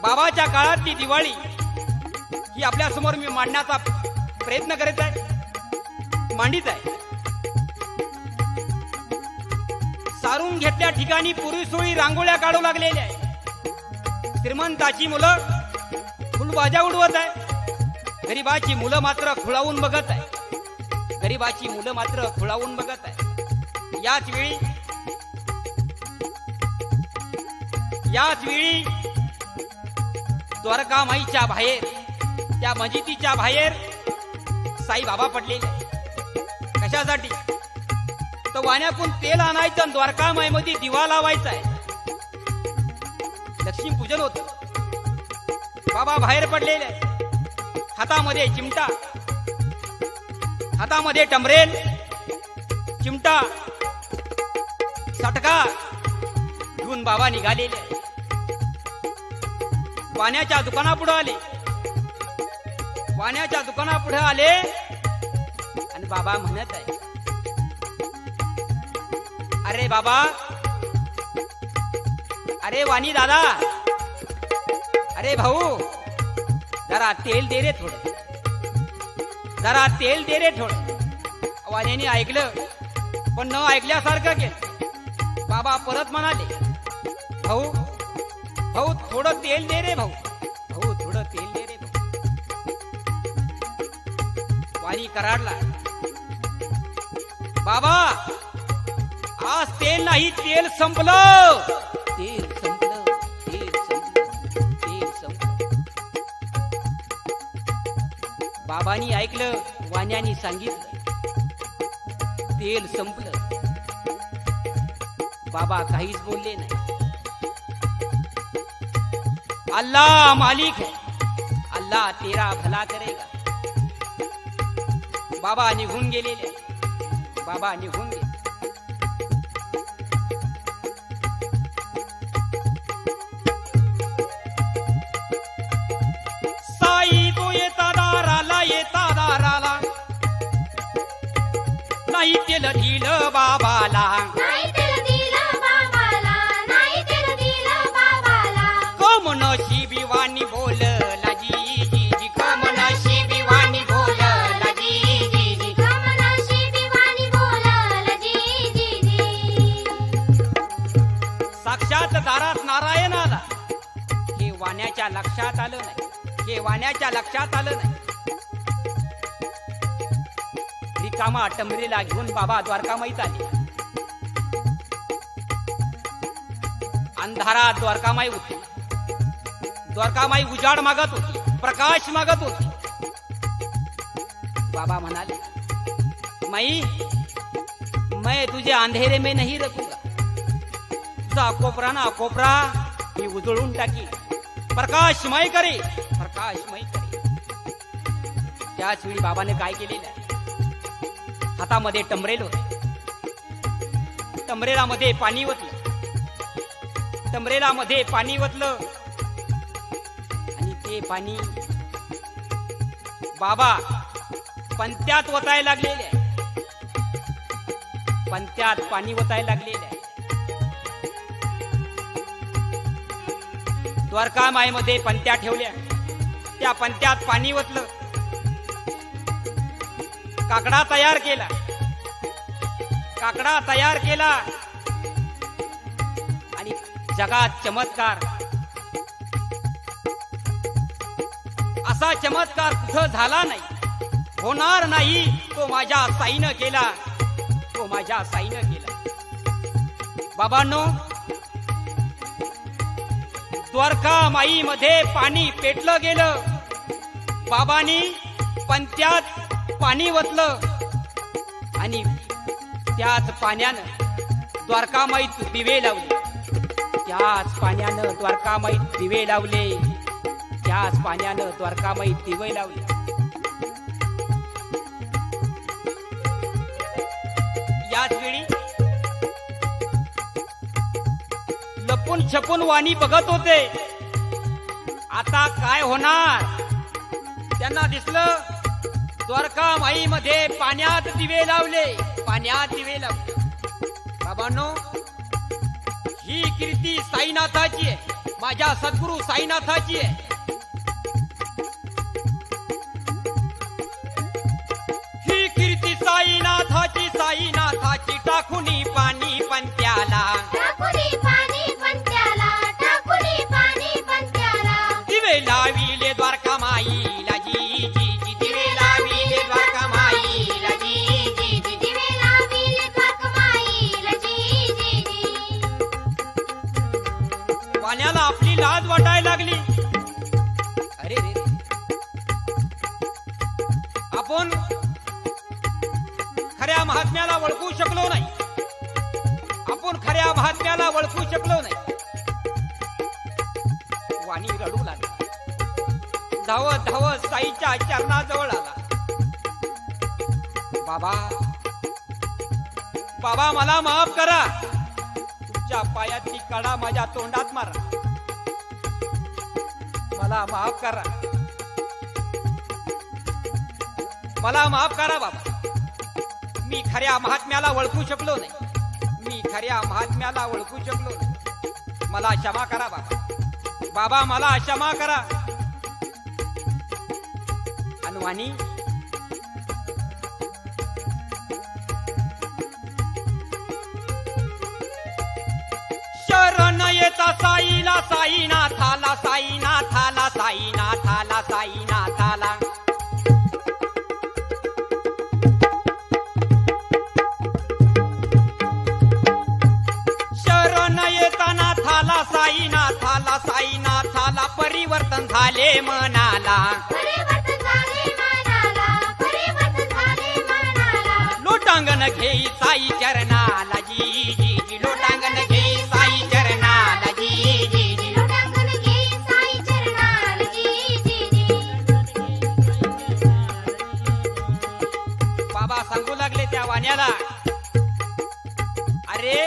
बाबाच्या काळातली दिवाळी ही आपल्या समोर मी मांडण्याचा प्रयत्न करत आहे, मांडीत आहे. सारून घेतल्या ठिकाणी पुरीसोळी रांगोळ्या काढू लागलेल्या आहे. श्रीमंताची मुलं फुलभाज्या उडवत आहे. गरीबाची मुलं मात्र खुळावून बघत आहे. गरीबाची मुलं मात्र खुळावून बघत आहे. याच वेळी द्वारकामाईच्या बाहेर, त्या मजिदीच्या बाहेर साईबाबा पडलेले. कशासाठी? तर वाण्याकून तेल आणायचं आणि द्वारकामाईमध्ये दिवा लावायचा आहे. लक्ष्मीपूजन होत. बाबा बाहेर पडलेले, हातामध्ये चिमटा, हातामध्ये टमरेल, चिमटा, सटका घेऊन बाबा निघालेले. वाण्याच्या दुकानापुढे आले. वाण्याच्या दुकानापुढे आले आणि बाबा म्हणत आहे, अरे बाबा, अरे वाणी दादा, अरे भाऊ, जरा तेल दे रे थोडं, जरा तेल दे रे थोडं. वाण्याने ऐकलं पण न ऐकल्यासारखं केलं. बाबा परत म्हणाले, भाऊ भाऊ थोडं तेल दे रे भाऊ, भाऊ थोडं तेल दे रे भाऊ. वाणी कराडला, बाबा आज तेल नाही, तेल संपलं, तेल संपलं, तेल संपलं, तेल संपलं. बाबांनी ऐकलं, वाण्यानी सांगितलं, तेल संपलं. बाबा काहीच बोलले नाही. अल्लाह मालिक है, अल्लाह तेरा भला करेगा. बाबा निघून गेलेले, बाबा निघून गेले. साई तो येता दाराला, येता दाराला, नाही तेल दिलं बाबाला.
नाही तेल दिलं बाबाला, नाही तेल दिलं बाबाला.
कमनशिबी वाणी बोलला जी जी जी. कमनशिबी वाणी बोलला जी जी जी.
कमनशिबी वाणी बोलला जी जी जी.
साक्षात दारात नारायण आला. हे वाण्याच्या लक्षात आलं नाही, हे वाण्याच्या लक्षात आलं नाही. रिकामा टमरेला घेऊन बाबा द्वारकामाईत आले. अंधारात द्वारकामाई होती. द्वारकामाई उजाड मागत होती, प्रकाश मागत होती. बाबा म्हणाले, माई मैं तुझे अंधेरे में नहीं रखूंगा. तुझा कोपरा ना कोपरा मी उजळून टाकी, प्रकाशमय करे, प्रकाशमय करे. त्याच वेळी बाबाने काय केलेलं आहे, हातामध्ये टमरेल होते. टमरेलामध्ये पाणी ओतलं, टमरेलामध्ये पाणी ओतलं आणि ते पाणी बाबा पंत्यात ओतायला लागलेले आहे. पंत्यात पाणी ओतायला लागलेले आहे. द्वारकामाईमध्ये पंत्या ठेवल्या, त्या पंत्यात पाणी ओतलं. काकडा तयार केला, काकडा तयार केला आणि जगात चमत्कार, असा चमत्कार कुठं झाला नाही, होणार नाही. तो माझ्या साईनं केला, तो माझ्या साईनं केला. बाबांनो, द्वारका माई मध्ये पाणी पेटलं गेलं. बाबांनी पंत्यात पाणी ओतलं आणि त्याच पाण्यानं द्वारकामाईत दिवे लावले. त्याच पाण्यानं द्वारकामाईत दिवे लावले. त्याच पाण्यानं द्वारकामाईत दिवे लावले. याच वेळी लपून छपून वाणी बघत होते. आता काय होणार, त्यांना दिसलं द्वारकामाई मध्ये पाण्यात दिवे लावले, पाण्यात दिवे लावले. बाबांनो, ही कीर्ती साईनाथाची आहे, माझ्या सद्गुरू साईनाथाची आहे. ही कीर्ती साईनाथाची, साईनाथाची. टाकुनी पाणी पंत्याला,
टाकुनी पाणी पंत्याला, टाकुनी पाणी पंत्याला.
दिवे लाविले द्वारकामाईला जी जी जी. दिवे लाविले द्वारकामाईला जी जी जी.
दिवे लाविले द्वारकामाईला जी जी जी.
पाण्याला आपली लाज वाटायला लागली. अरे रे रे, आपण खऱ्या महात्म्याला ओळखू शकलो नाही, आपण खऱ्या महात्म्याला ओळखू शकलो नाही. वाणी रडू लागला, धावत धावत साईच्या चरणाजवळ आला. बाबा, बाबा मला माफ करा, तुमच्या पायातली कडा माझ्या तोंडात मारा, मला माफ करा, मला माफ करा बाबा. मी खऱ्या महात्म्याला ओळखू शकलो नाही, मी खऱ्या महात्म्याला ओळखू शकलो नाही. मला क्षमा करा बाबा, बाबा मला क्षमा करा. अनुवानी शरण येता साईला, साईनाथाला, साईनाथाला, साईनाथाला, साईनाथाला. शरण येताना थाला साईनाथाला, साईनाथाला. परिवर्तन झाले मनाला,
परिवर्तन झाले मनाला, परिवर्तन झाले मनाला.
लोटांगण घेई साई चरणाला जी जी जी. लोटांगण घेई साई चरणाला जी जी जी.
लोटांगण घेई साई चरणाला जी जी जी.
बाबा सांगू लागले त्या वाण्याला, अरे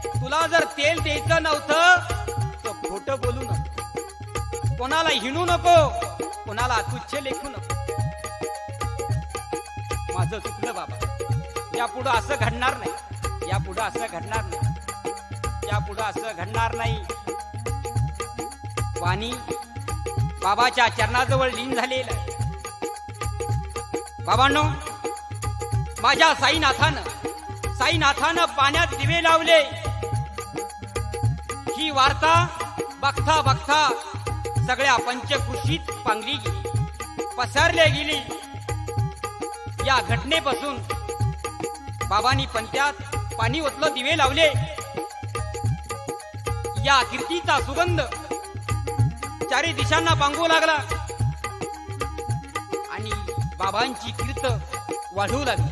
तुला जर तेल द्यायचं नव्हतं तर खोटं बोलू नको, कोणाला हिणू नको, कोणाला तुच्छ लेखू नको. माझं चुकलं बाबा, यापुढं असं घडणार नाही, यापुढं असं घडणार नाही, यापुढं असं घडणार नाही. वाणी बाबाच्या चरणाजवळ लीन झालेलं. बाबांनो, माझ्या साईनाथानं पाण्यात दिवे लावले. ही वार्ता बघता बघता सगळ्या पंचकृषीत पांगली गेली, पसरले गेली. या घटनेपासून बाबांनी पंत्यात पाणी ओतलं, दिवे लावले. या कीर्तीचा सुगंध चारी दिशांना पांगू लागला आणि बाबांची कीर्त वाढू लागली.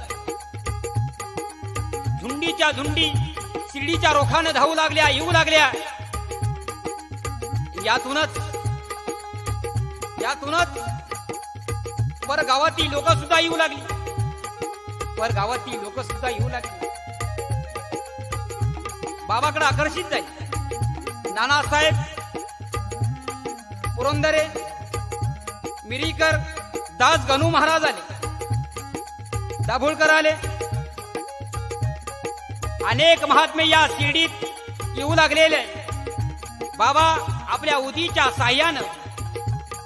झुंडीच्या झुंडी शिर्डीच्या रोखानं धावू लागल्या, येऊ लागल्या. यातूनच परगावातील लोक सुद्धा येऊ लागली. परगावातील लोक सुद्धा येऊ लागली. बाबाकडे आकर्षित झाली. नानासाहेब पुरंदरे, मिरीकर, दास गणू महाराज आले, दाभोळकर आले. अनेक महात्मे या शिर्डीत येऊ लागलेले. बाबा आपल्या उदीच्या साह्यानं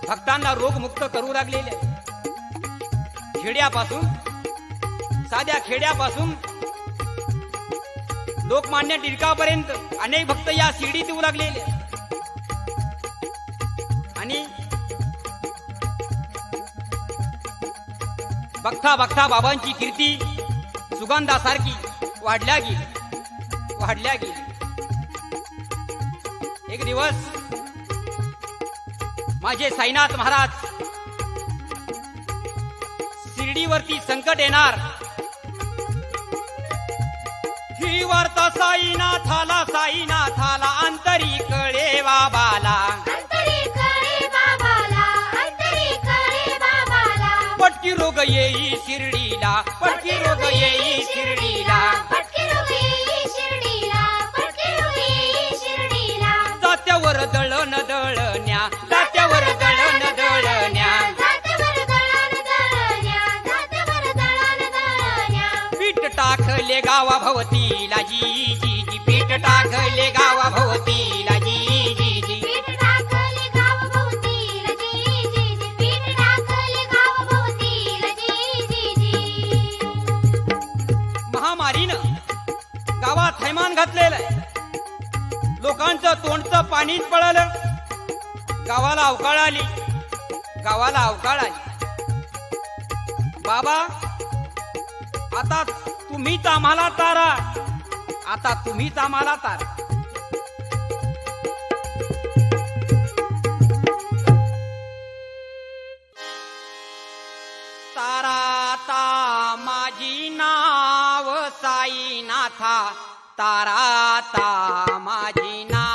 भक्तांना रोगमुक्त करू लागलेले. खेड्यापासून, साध्या खेड्यापासून लोकमान्य टिळकापर्यंत अनेक भक्त या शिर्डीत येऊ लागलेले. आणि बघता बघता बाबांची कीर्ती सुगंधासारखी वाढल्या गेली. एक दिवस माझे साईनाथ महाराज शिर्डीवरती संकट येणार ही वार्ता साईनाथाला अंतरी कळे बाबाला. पटकी रोग येई शिर्डीला, पटकी रोग येई शिर्डीला. जात्यावर दळण दळण्या, जात्यावर दळण दळण्या. पीठ टाकले गावा भवतीला जी जी जी, पीठ टाकले गावा भवतीला जी जी जी. महामारीनं गावात थैमान घातलेलं आहे. लोकांचं तोंडचं पाणीच पळालं. गावाला अवकाळ आली. बाबा आता तुम्हीच आम्हाला तारा, आता तुम्हीच आम्हाला तारा. तारा माझी नाव साईनाथा, तारा माझी नाव.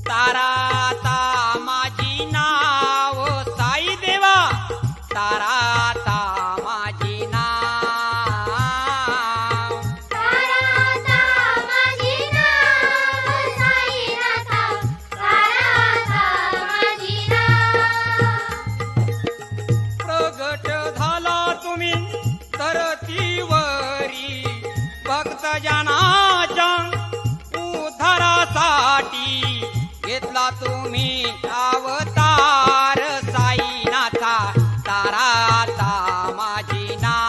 तारा माझी नाव साई देवा, तारा माझी नाव. प्रगट झाला तुम्ही धरतीवरी भक्तजनाच्या उद्धारासाठी. घेतला तुम्ही अवतार साईनाथा, तारा माझी नाव.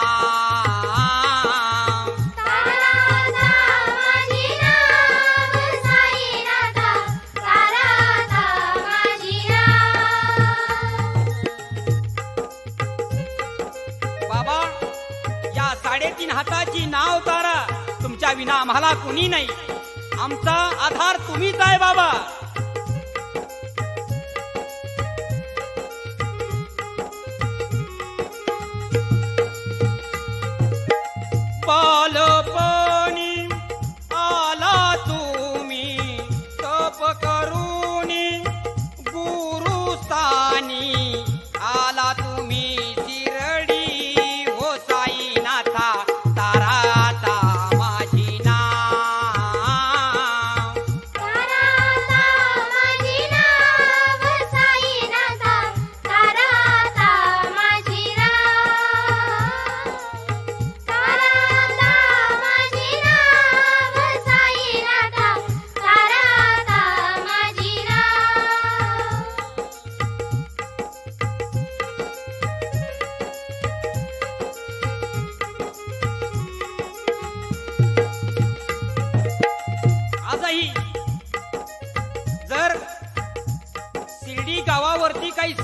बाबा या 3.5 हाताची नाव तारा, तुमच्या विना आम्हाला कुणी नाही. आमचा आधार तुम्हीच आहे बाबा. बालपणी आला तुम्ही तप करूनी, गुरुस्थानी आला तुम्ही शिर्डी हो साईनाथा, तारा माझी नाव.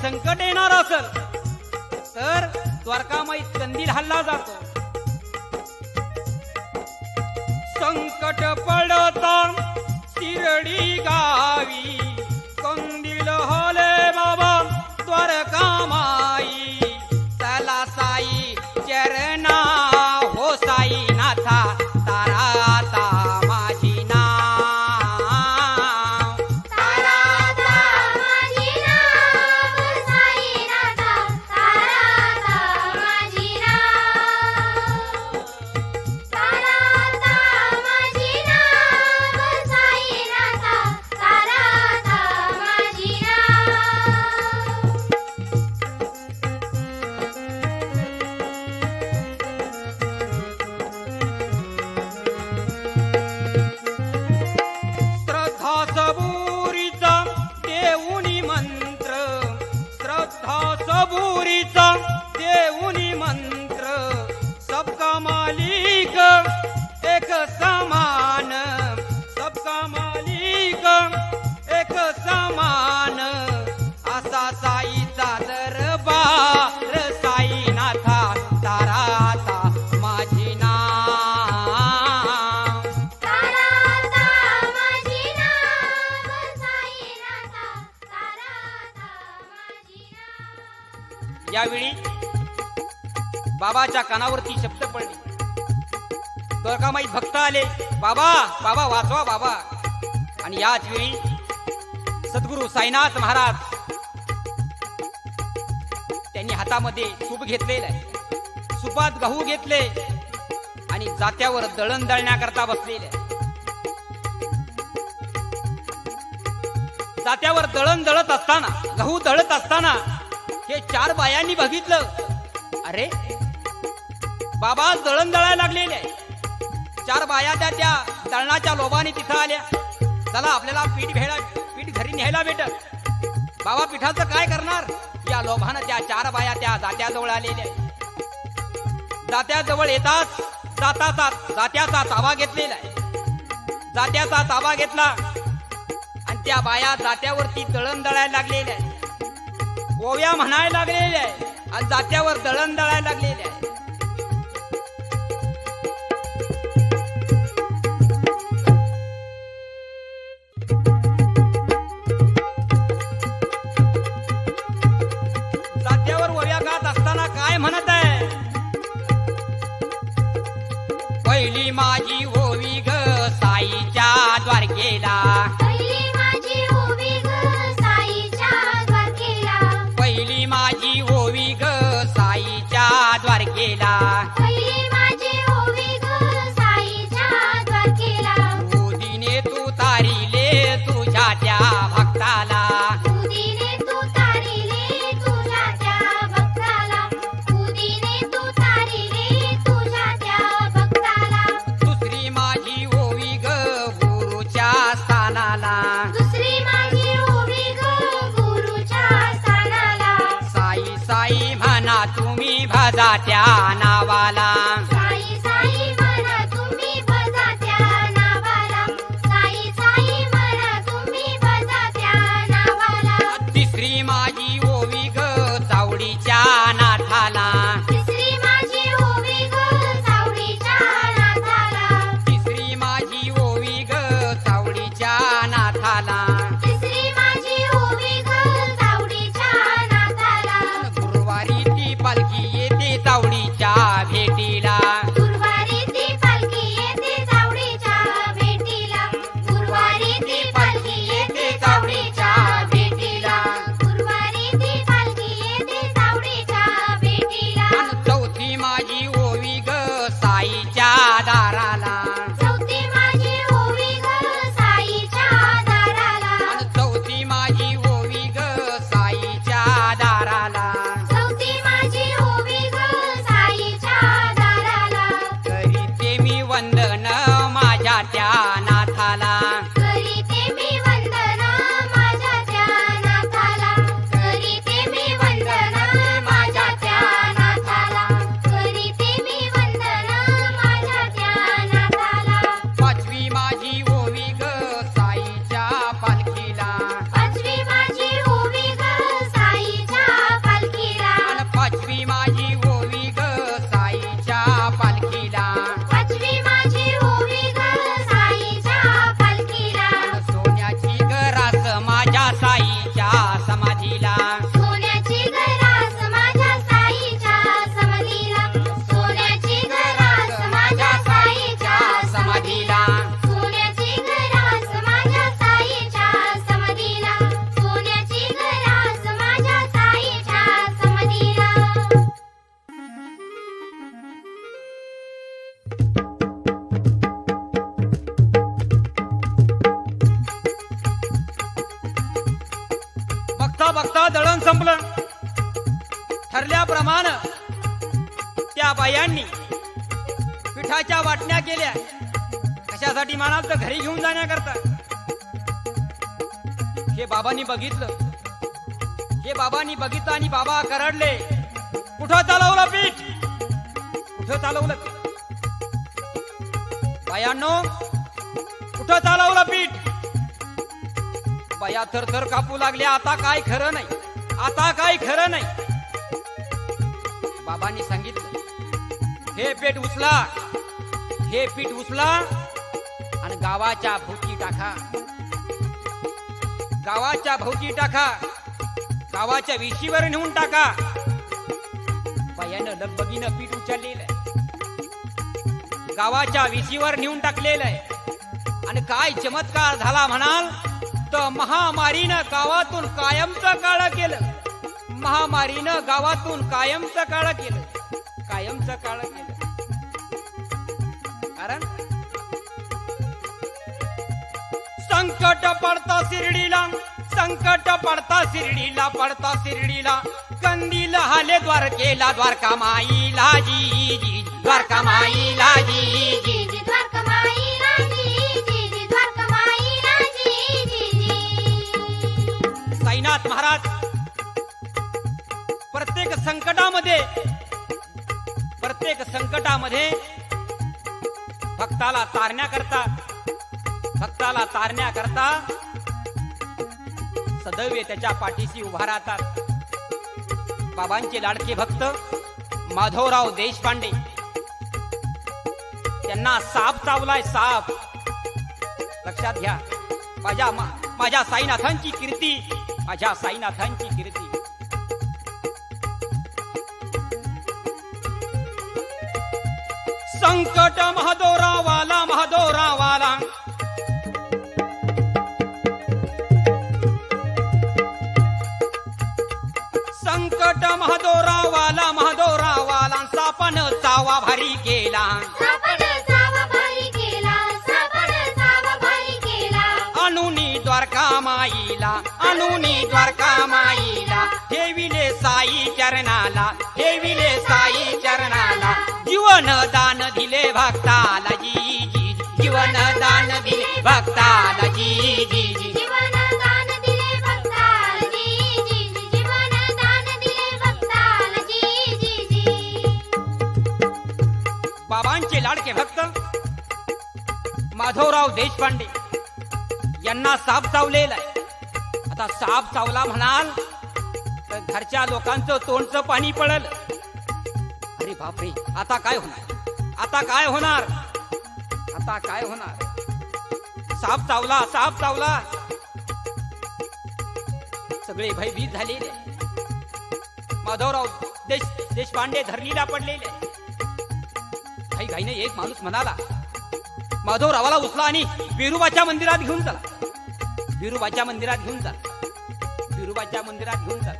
संकट येणार असेल तर द्वारकामाईत कंदील हल्ला जातो. संकट पडता शिर्डी गावी कंदील हले बाबा द्वारकामाई. चला साई चरणा हो साई नाथा तारा आता माझी नाव.
तारा आता माझी नाव साईनाथा तारा आता माझी नाव. तारा आता माझी नाव साईनाथा तारा आता माझी नाव.
श्रद्धा सबुरीचा देऊनी मंत्र. श्रद्धा सबुरीचा देऊनी मंत्र. सबका मालिक एक समान. सबका मालिक एक समान. असा साईचा दरबार साईनाथा तारा आता माझी नाव.
तारा आता माझी नाव साईनाथा तारा आता माझी नाव.
यावेळी बाबाच्या कानावरती शब्द पडले. द्वारकामाई भक्त आले, बाबा बाबा वाचवा बाबा. आणि याच वेळी सद्गुरू साईनाथ महाराज त्यांनी हातामध्ये सूप घेतलेलं आहे. सुपात गहू घेतले आणि जात्यावर दळण दळण्याकरता बसलेले आहे. जात्यावर दळण दळत असताना, गहू दळत असताना हे 4 बायांनी बघितलं, अरे बाबा दळण दळायला लागलेले आहे. 4 बाया त्या दळणाच्या लोभाने तिथं आल्या. चला आपल्याला पीठ घरी न्यायला भेटत. बाबा पिठाचं काय करणार या लोभानं त्या 4 बाया त्या जात्याजवळ आलेल्या आहे. जात्याजवळ येताच जात्याचा ताबा घेतलेला आहे. जात्याचा ताबा घेतला आणि त्या बाया जात्यावरती दळण दळायला लागलेल्या आहे. ओव्या म्हणायला लागलेल्या आहे आणि जात्यावर दळण दळायला लागलेल्या आहे. जात्यावर ओव्या गात असताना काय म्हणत आहे, पहिली माझी ओवी ग साईच्या द्वारकेला.
पहिली माझी ओवी ग साईच्या द्वारकेला.
पहिली माझी ओवी ग साईच्या द्वारकेला.
पहिली माझी ओवी ग साईच्या द्वारकेला.
उदिने तू तारिले तुझ्या त्या भक्ताला.
उदिने तू तारिले तुझ्या त्या भक्ताला. उदिने तू तारिले तुझ्या त्या भक्ताला.
दुसरी माझी ओवी ग गुरुच्या स्थानाला.
दुसरी माझी ओवी ग गुरुच्या स्थानाला.
साई साई म्हणा तुम्ही भजा त्या नावाला.
साई साई म्हणा तुम्ही भजा त्या नावाला. साई साई म्हणा तुम्ही भजा त्या नावाला.
तिसरी माझी ओवी ग चावडीच्या नाथाला.
तिसरी माझी ओवी ग सावडीच्या नाथाला.
तिसरी माझी ओवी ग चावडीच्या नाथाला.
तिसरी माझी ओवी ग सावडीच्या नाथाला.
गुरुवारी ती पालखी येते चावडीच्या भेटीला.
गुरुवारी ती पालखी येते सावडीच्या भेटीला. गुरुवारी ती पालखी येते सावडीच्या भेटीला. गुरुवारी ती पालखी येते सावडीच्या भेटीला.
आणि चौथी माझी ओवी ग साईच्या दाराला.
चौथी माझी ओवी ग साईच्या दाराला.
आणि चौथी माझी ओवी ग साईच्या दाराला.
चौथी माझी ओवी ग साईच्या दाराला.
करीते मी वंदन माझ्या त्या नाथाला.
करीते मी वंदन माझ्या त्या नाथाला. करीते मी वंदन माझ्या त्या नाथाला. करीते मी वंदन माझ्या त्या नाथाला.
पाचवी माझी ओवी ग साईच्या पालखीला.
पाचवी माझी ओवी ग साईच्या
संपलं. ठरल्याप्रमाणे त्या बायांनी पिठाच्या वाटण्या केल्या. कशासाठी म्हणाल तर घरी घेऊन जाण्याकरता. हे बाबांनी बघितलं. हे बाबांनी बघितलं आणि बाबा करडले. कुठं चालवलं पीठ, कुठं चालवलं पीठ. बायांनो कुठं चालवलं पीठ. बाया थरथर कापू लागल्या. आता काय खरं नाही, आता काय खरं नाही. बाबांनी सांगितलं हे पीठ उचला, हे पीठ उचला आणि गावाच्या भोवती टाका, गावाच्या भोवती टाका, गावाच्या विशीवर नेऊन टाका. बायानं लगबगीनं पीठ उचललेलं आहे, गावाच्या विशीवर नेऊन टाकलेलं आहे. आणि काय चमत्कार झाला म्हणाल तर महामारीनं गावातून कायमचं काळं केलं. महामारीनं गावातून कायमचं काळं केलं, कायमचं काळं केलं. कारण संकट पडता शिर्डीला, संकट पडता शिर्डीला, पडता शिर्डीला. कंदील हाले द्वारकेला, द्वारका माईला जी जी, द्वारका माईला जी जी जी.
द्वारका माईला जी जी जी, द्वारका माईला जी जी जी.
साईनाथ महाराज प्रत्येक संकटामध्ये, प्रत्येक संकटामध्ये भक्ताला तारण्याकरता, भक्ताला तारण्याकरता सदैव त्याच्या पाठीशी उभा राहतात. बाबांचे लाडके भक्त माधवराव देशपांडे, त्यांना साप चावलाय, साप. लक्षात घ्या. माझ्या साईनाथांची कीर्ती, माझ्या साईनाथांची कीर्ती. संकट महादोरावाला, महादोरावाला. संकट महादोरावाला, महादोरावाला. सापन चावा भारी केला,
सापन चावा भारी केला, सापन चावा भारी केला.
अनुनी द्वारका माईला, अनुनी द्वारका माईला. ठेविले साई चरणाला, ठेविले साई चरणाला. जीवन दान दिले भक्ताला जी जी, जीवन दान दिले भक्ताला जी जी जी.
जीवन दान दिले भक्ताला जी जी जी, जीवन दान दिले भक्ताला जी जी जी.
बाबांचे लाडके भक्त माधवराव देशपांडे यांना साप चावलेला आहे. आता साप चावला म्हणाल तर घरच्या लोकांचं तोंडचं पाणी पडल. अरे बापरे, आता काय होणार, आता काय होणार, आता काय होणार. साप चावला, साप चावला. सगळे भयभीत झालेले. माधवराव देशपांडे धरणीला पडलेले. काही घाईने एक माणूस म्हणाला माधवरावाला उचला आणि बिरुबाच्या मंदिरात घेऊन चला, बिरुबाच्या मंदिरात घेऊन जा, बिरुबाच्या मंदिरात घेऊन जा.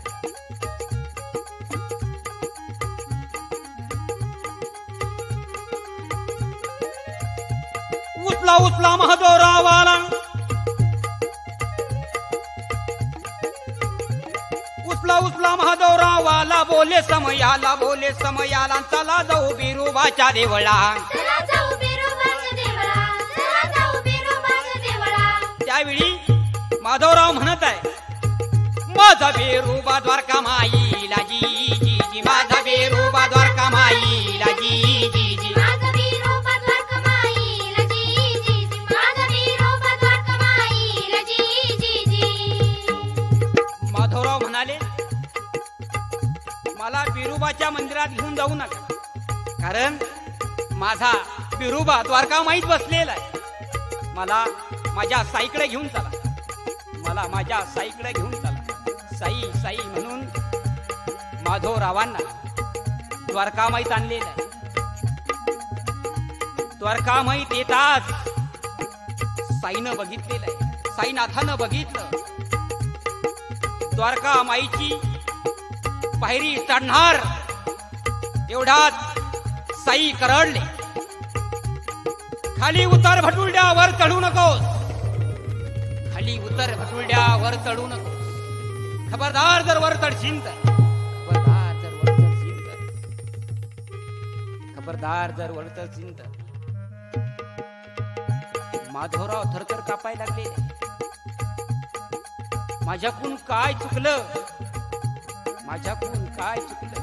उचला उचला महादोरावाला, उचला उचला महादोरावाला. बोले समयाला, बोले समयाला. चला जाऊ बिरुबाच्या देवळा,
चला जाऊ बिरोबाच्या देवळा, चला जाऊ बिरोबाच्या देवळा.
त्यावेळी माधवराव म्हणत आहे माझा बिरुबा द्वारका माईला जी जी जी, माझा बिरुबा द्वारका माईला जी जी जी.
माझा बिरोबा द्वारका माईला जी जी जी, माझा बिरोबा द्वारका माईला जी जी जी.
माधवराव म्हणाले मला बिरुबाच्या मंदिरात घेऊन जाऊ नका, कारण माझा बिरुबा द्वारका माईत बसलेला आहे. मला माझ्या साईकडे घेऊन चला, मला माझ्या साईकडे घेऊन चला. साई साई म्हणून माधवरावांना द्वारकामाईत आणलेलं आहे. द्वारकामाईत येताच साईनं बघितलेलं आहे, साईनाथानं बघितलं. द्वारकामाईची पायरी चढणार एवढ्यात साई करडले. खाली उतर भटुलड्या, वर चढू नकोस. खाली उतर भटुलड्या, वर चढू नकोस. खबरदार जर वर चढशील तर, खबरदार जर वर चढशील तर, खबरदार जर वर चढशील तर. माधवराव थरथर कापाय लागले. माझ्याकडून काय चुकलं, माझ्याकडून काय चुकलं.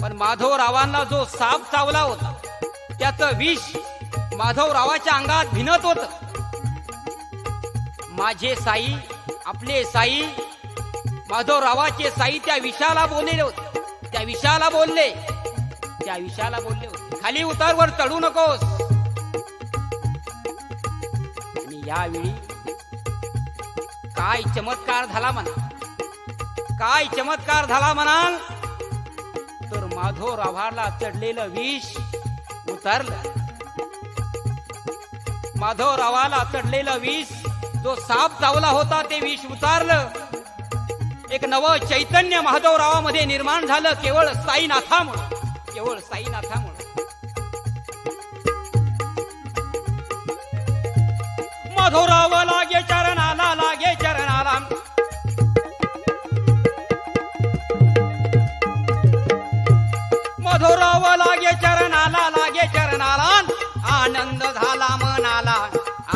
पण माधवरावांना जो साप चावला होता त्याचं विष माधवरावाच्या अंगात भिनत होत. माझे साई, आपले साई, माधवरावाचे साई त्या विषाला बोलले होते. त्या विषाला बोलले, त्या विषाला बोलले होते, खाली उतार, वर चढू नकोस. आणि यावेळी काय चमत्कार झाला म्हणा, काय चमत्कार झाला म्हणाल तर माधवरावाला चढलेलं विष उतरलं. माधवरावाला चढलेलं विष, जो साप चावला होता ते विष उतारलं. एक नवं चैतन्य माधवरावामध्ये निर्माण झालं, केवळ साईनाथामुळे, केवळ साईनाथामुळे. माधवराव लागे चरणाला, लागे चरणाला, माधवराव लागे चरणाला, लागे चरणाला. आनंद झाला मनाला,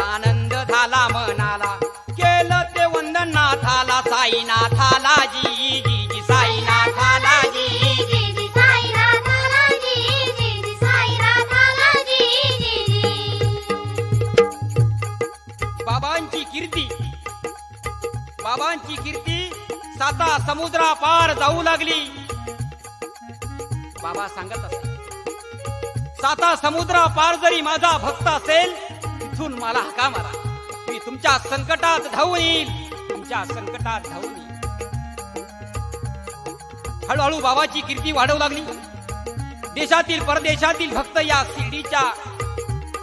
आनंद झाला मनाला. केलं ते वंदन नाथाला, साईनाथाला जी जी जी, साईनाथाला जी जी जी,
साईनाथाला जी जी जी, साईनाथाला जी जी जी.
बाबांची कीर्ती, बाबांची कीर्ती साता समुद्रा पार जाऊ लागली. बाबा सांगत असे, साता समुद्रा पार जरी माझा भक्त असेल, इथून मला हाका मारा, मी तुमच्या संकटात धावून येईल, तुमच्या संकटात धावून येईल. हळूहळू बाबाची कीर्ती वाढवू लागली. देशातील परदेशातील भक्त या शिर्डीच्या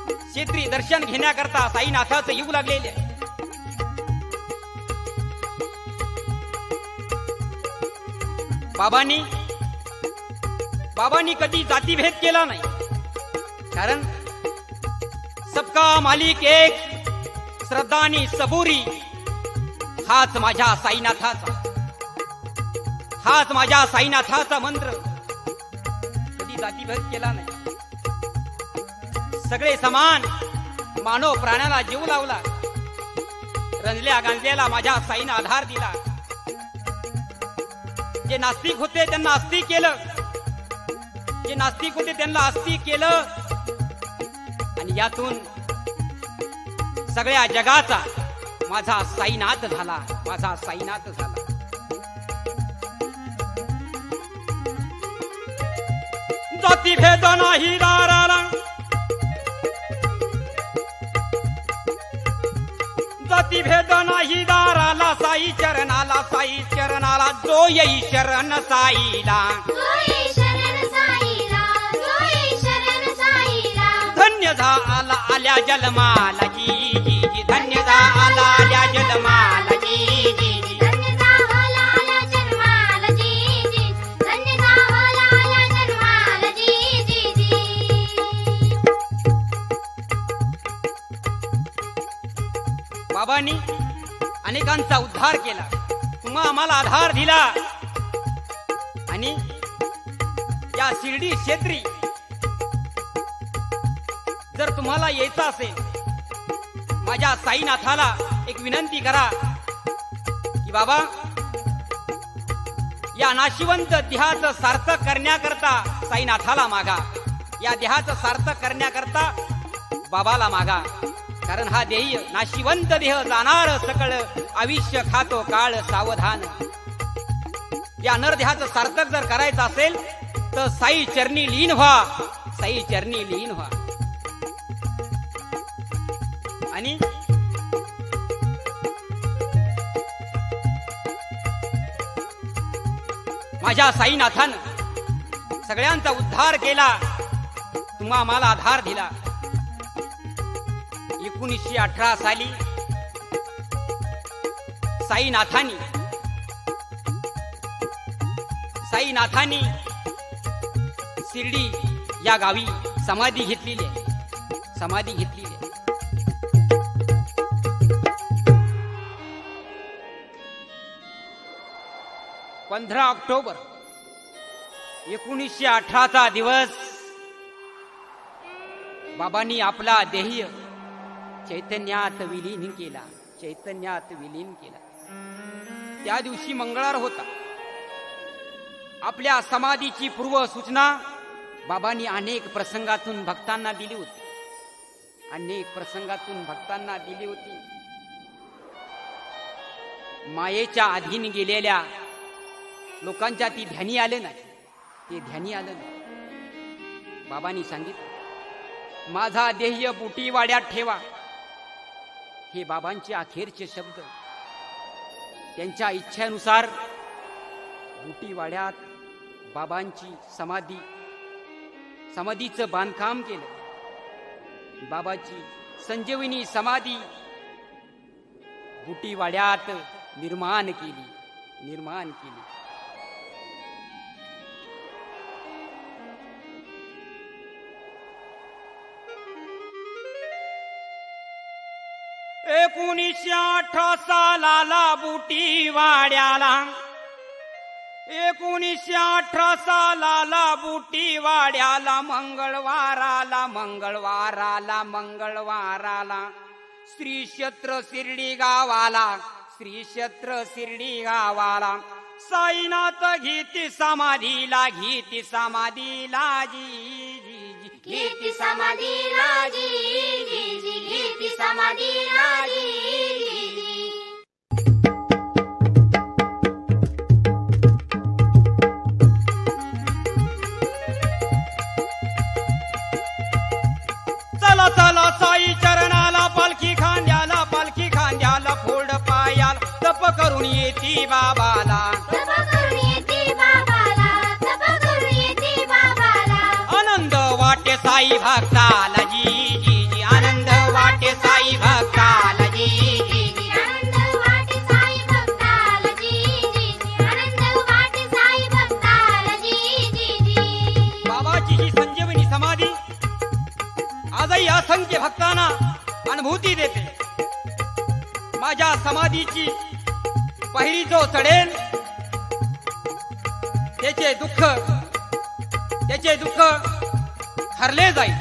क्षेत्री दर्शन घेण्याकरता साईनाथाचं येऊ लागलेले. बाबांनी कधी जातीभेद केला नाही, कारण सबका मालिक एक, श्रद्धा आणि सबुरी, हाच माझ्या साईनाथाचा, हाच माझ्या साईनाथाचा मंत्र. कधी जातीभेद केला नाही, सगळे समान, मानव प्राण्याला जीव लावला. रंजल्या गांजल्याला माझ्या साईनं आधार दिला. जे नास्तिक होते त्यांना आस्तिक केलं, जे नास्तिक होते त्यांना आस्तिक केलं. आणि यातून सगळ्या जगाचा माझा साईनाथ झाला, माझा साईनाथ झाला. जातीभेद नाही दाराला, जातीभेद नाही दाराला, साई चरणाला, साई चरणाला. जो येई शरण साईला,
जोई शरण साईला, जोई शरण साईला.
धन्य झाला आल्या जन्माला जी जी जी, धन्य झाला आल्या जन्माला जी जी जी.
धन्य झाला जन्माला जी जी, धन्य झाला जन्माला जी जी जी.
बाबांनी अनेकांचा उद्धार केला, तुम्हा आम्हाला आधार दिला. आणि या शिर्डी क्षेत्री जर तुम्हाला यायचं असेल, माझ्या साईनाथाला एक विनंती करा की बाबा, या नाशिवंत देहाचं सार्थक करण्याकरता साईनाथाला मागा, या देहाचं सार्थक करण्याकरता बाबाला मागा. कारण हा देह नाशिवंत देह जाणार सकळ, आयुष्य खातो काळ सावधान. या नरदेहाचं सार्थक जर करायचं असेल तर साई चरणी लीन व्हा, साई चरणी लीन व्हा. आणि माझ्या साईनाथानं सगळ्यांचा उद्धार केला, तुम्हा आम्हाला आधार दिला. 1918 साली साईनाथांनी शिर्डी या गावी समाधी घेतलेली आहे, समाधी घेतलेली आहे. 15 ऑक्टोबर 1918चा दिवस बाबांनी आपला देह चैतन्यात विलीन केला. त्या दिवशी मंगळवार होता. आपल्या समाधीची पूर्व सूचना बाबांनी अनेक प्रसंगातून भक्तांना दिली होती. मायेच्या अधीन गेलेल्या लोकांच्या ती ध्यानी आले नाही. बाबांनी सांगितलं, माझा देह बुटीवाड्यात ठेवा. हे बाबांचे अखेरचे शब्द. त्यांच्या इच्छेनुसार बुटीवाड्यात बाबांची समाधीचं बांधकाम केलं. बाबाची संजीवनी समाधी बुटीवाड्यात निर्माण केली. सालाला बुटीवाड्याला मंगळवाराला श्री क्षेत्र शिर्डी गावाला साईनाथ घेती समाधीला चला साई चरणाला पालखी खांद्याला फोड पायाला तप करून येती बाबाला. आनंद वाटे साई भक्ताला जी आनंद वाटे साई भक्ताला जी बाबाची ही संजीवनी समाधी आजही असंख्य भक्तांना अनुभूती देते. माझ्या समाधीची पहिली जो चढेल त्याचे दुःख हरले जाईल.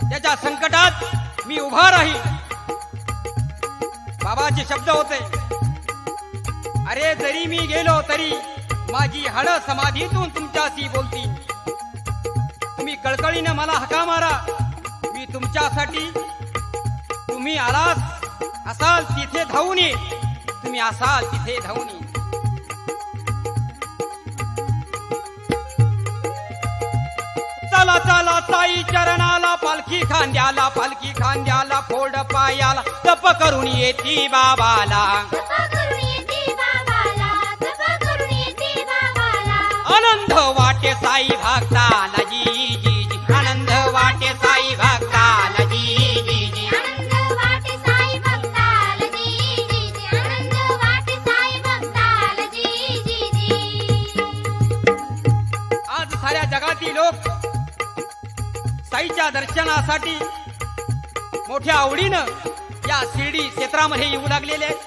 त्याच्या संकटात मी उभा राहील. बाबाचे शब्द होते, अरे जरी मी गेलो तरी माझी हाड समाधीतून तुमच्याशी बोलती. तुम्ही कळकळीने मला हाका मारा. मी तुमच्यासाठी तुम्ही असाल तिथे धावून ये. चला साई चरणाला पालखी खांद्याला फोड पायाला तप करून येती बाबाला. आनंद वाटे साई भक्ताला जी आनंद वाटे साई भक्ताला जी आज साऱ्या जगातील लोक साईच्या दर्शनासाठी मोठ्या आवडीनं या शिर्डी क्षेत्रामध्ये येऊ लागलेले आहेत.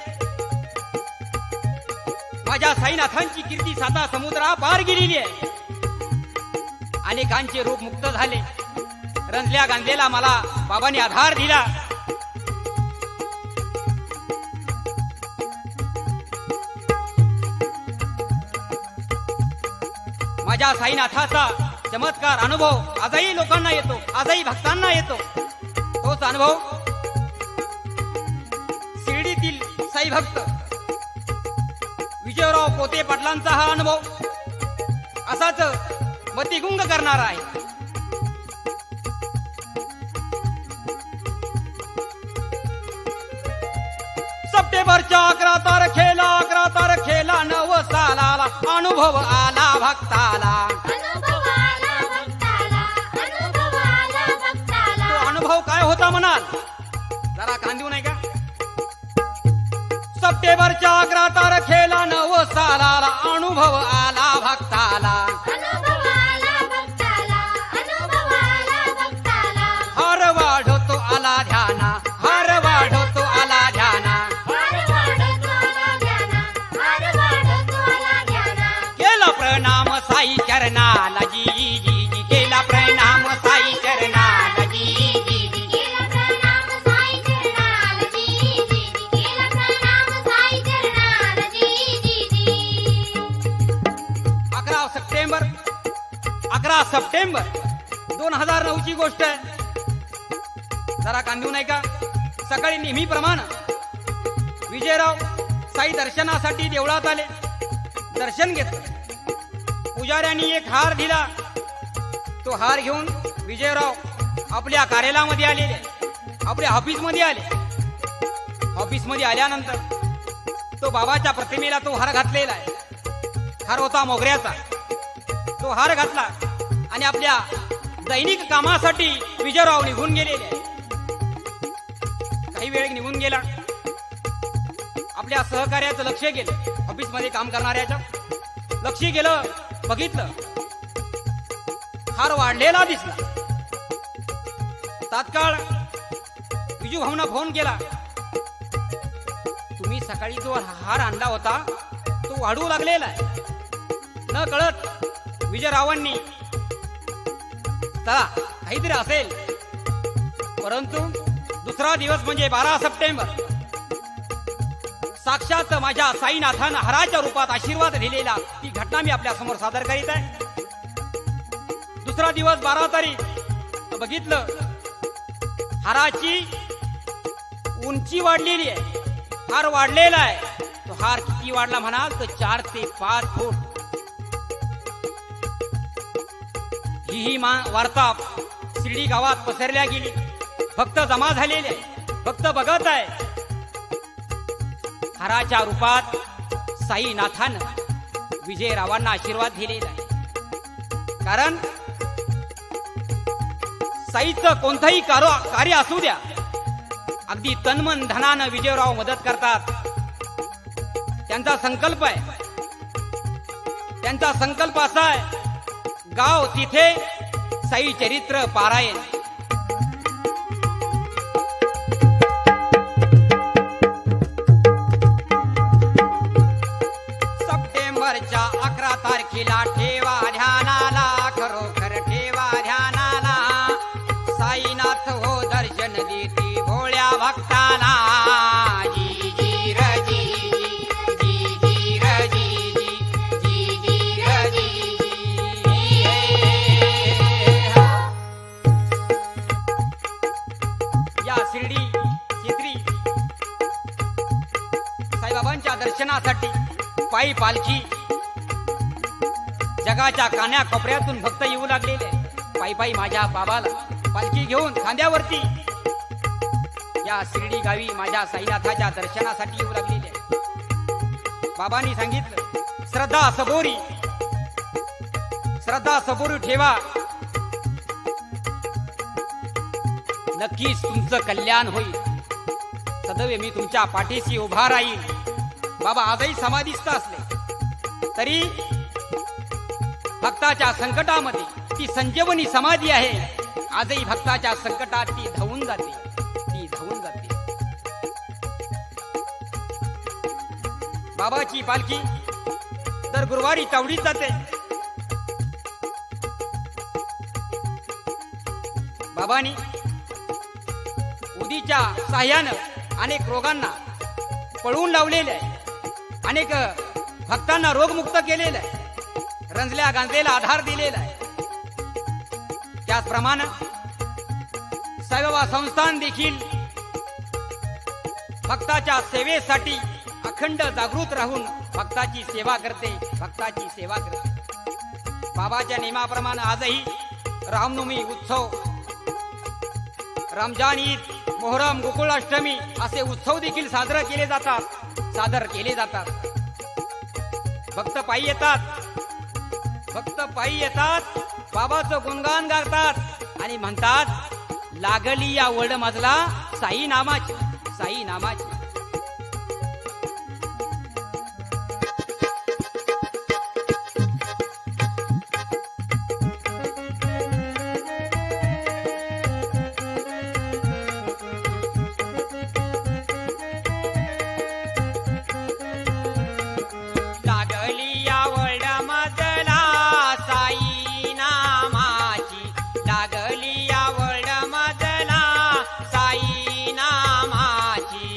माझ्या साईनाथांची कीर्ती साता समुद्रा पार गेलेली आहे. अनेकांचे रोग मुक्त झाले. रंजल्या गांधलेला मला बाबांनी आधार दिला. माझ्या साईनाथाचा चमत्कार अनुभव आजही लोकांना येतो, आजही भक्तांना येतो. तोच अनुभव शिर्डीतील साई भक्त विजयराव पोते पाटलांचा हा अनुभव असाच मतिगुंग करणारा आहे. सप्टेंबरच्या 11 तारखेला 9 सालाला अनुभव आला भक्ताला. तो अनुभव काय होता म्हणाल? जरा कांदीव नाही का? सप्टेंबरच्या 11 तारखेला 9 सालाला अनुभव आला भक्ताला. हर वाढतो आला ध्याना, हर वाढतो आला ध्याना. सप्टेंबर 2009 ची गोष्ट आहे. जरा कांदून आहे का. सकाळी नेहमीप्रमाणे विजयराव साई दर्शनासाठी देवळात आले. दर्शन घेतलं. पुजाऱ्यांनी एक हार दिला. तो हार घेऊन विजयराव आपल्या कार्यालयामध्ये आलेले, आपल्या ऑफिसमध्ये आले. ऑफिसमध्ये आल्यानंतर तो बाबाच्या प्रतिमेला तो हार घातलेला आहे. हार होता मोगऱ्याचा. तो हार घातला आणि आपल्या दैनिक कामासाठी विजयराव निघून गेलेले आहे. काही वेळ निघून गेला. आपल्या सहकार्याचं लक्ष गेलं. ऑफिसमध्ये काम करणाऱ्याचं लक्ष गेलं. बघितलं हार वाढलेला दिसला. तात्काळ विजू भाऊंना फोन केला. तुम्ही सकाळी जो हार आणला होता तो वाढू लागलेला आहे. न कळत विजयरावांनी चला काहीतरी असेल. परंतु दुसरा दिवस म्हणजे 12 सप्टेंबर साक्षात माझ्या साईनाथानं हाराच्या रूपात आशीर्वाद दिलेला ती घटना मी आपल्या समोर सादर करीत आहे. दुसरा दिवस 12 तारीख बघितलं हाराची उंची वाढलेली आहे. हार वाढलेला आहे. तो हार किती वाढला म्हणाल तर 4 ते 5 फूट. ही वार्ता शिर्डी गावात पसरल्या गेली. भक्त जमा झालेले आहे. भक्त बघत आहे हाराच्या रूपात साईनाथानं विजयरावांना आशीर्वाद दिलेला आहे. कारण साईचं कोणतंही कार्य असू द्या अगदी तन्मन धनानं विजयराव मदत करतात. त्यांचा संकल्प आहे. त्यांचा संकल्प असा आहे गाव तिथे साई चरित्र पारायण. सप्टेंबरच्या 11 तारखेला ठेवा ध्यानाला, खरोखर ठेवा ध्यानाला. साईनाथ हो दर्शन देती भोळ्या भक्ताला. जी जी र जी जी जी र जी जी जी र जी जी. या शिर्डी क्षेत्री साईबाबांच्या दर्शनासाठी पायी पालखी जगाच्या कान्या कोपऱ्यातून भक्त येऊ लागलेले. पायी पायी माझ्या बाबाला पालखी घेऊन खांद्यावरती या शिर्डी गावी माझ्या साईनाथाच्या दर्शनासाठी येऊ लागलेले. बाबांनी सांगितलं श्रद्धा सबोरी ठेवा. नक्कीच तुमचं कल्याण होईल. सदैव मी तुमच्या पाठीशी उभा राहील. बाबा आजही समाधीस्थ असले तरी भक्ताच्या संकटामध्ये ती संजीवनी समाधी आहे. आजही भक्ताच्या संकटात ती धावून जाते. बाबाची पालखी दर गुरुवारी तावडीत जाते. बाबांनी उदीच्या साह्यानं अनेक रोगांना पळवून लावलेले आहे. अनेक भक्तांना रोगमुक्त केलेलं आहे. रंजल्या गांजलेला आधार दिलेला आहे. त्याचप्रमाणे साईबाबा संस्थान देखील भक्ताच्या सेवेसाठी अखंड जागृत राहून भक्ताची सेवा करते. बाबाच्या नियमाप्रमाणे आजही रामनवमी उत्सव, रमजान ईद, मोहरम, गोकुळाष्टमी असे उत्सव देखील सादर केले जातात. भक्त पायी येतात. बाबाचं गुणगान गातात आणि म्हणतात लागली या वड मजला साई नामाची. लागली या वड मजला साई नामाची. लागली या वड मजला साई नामाची.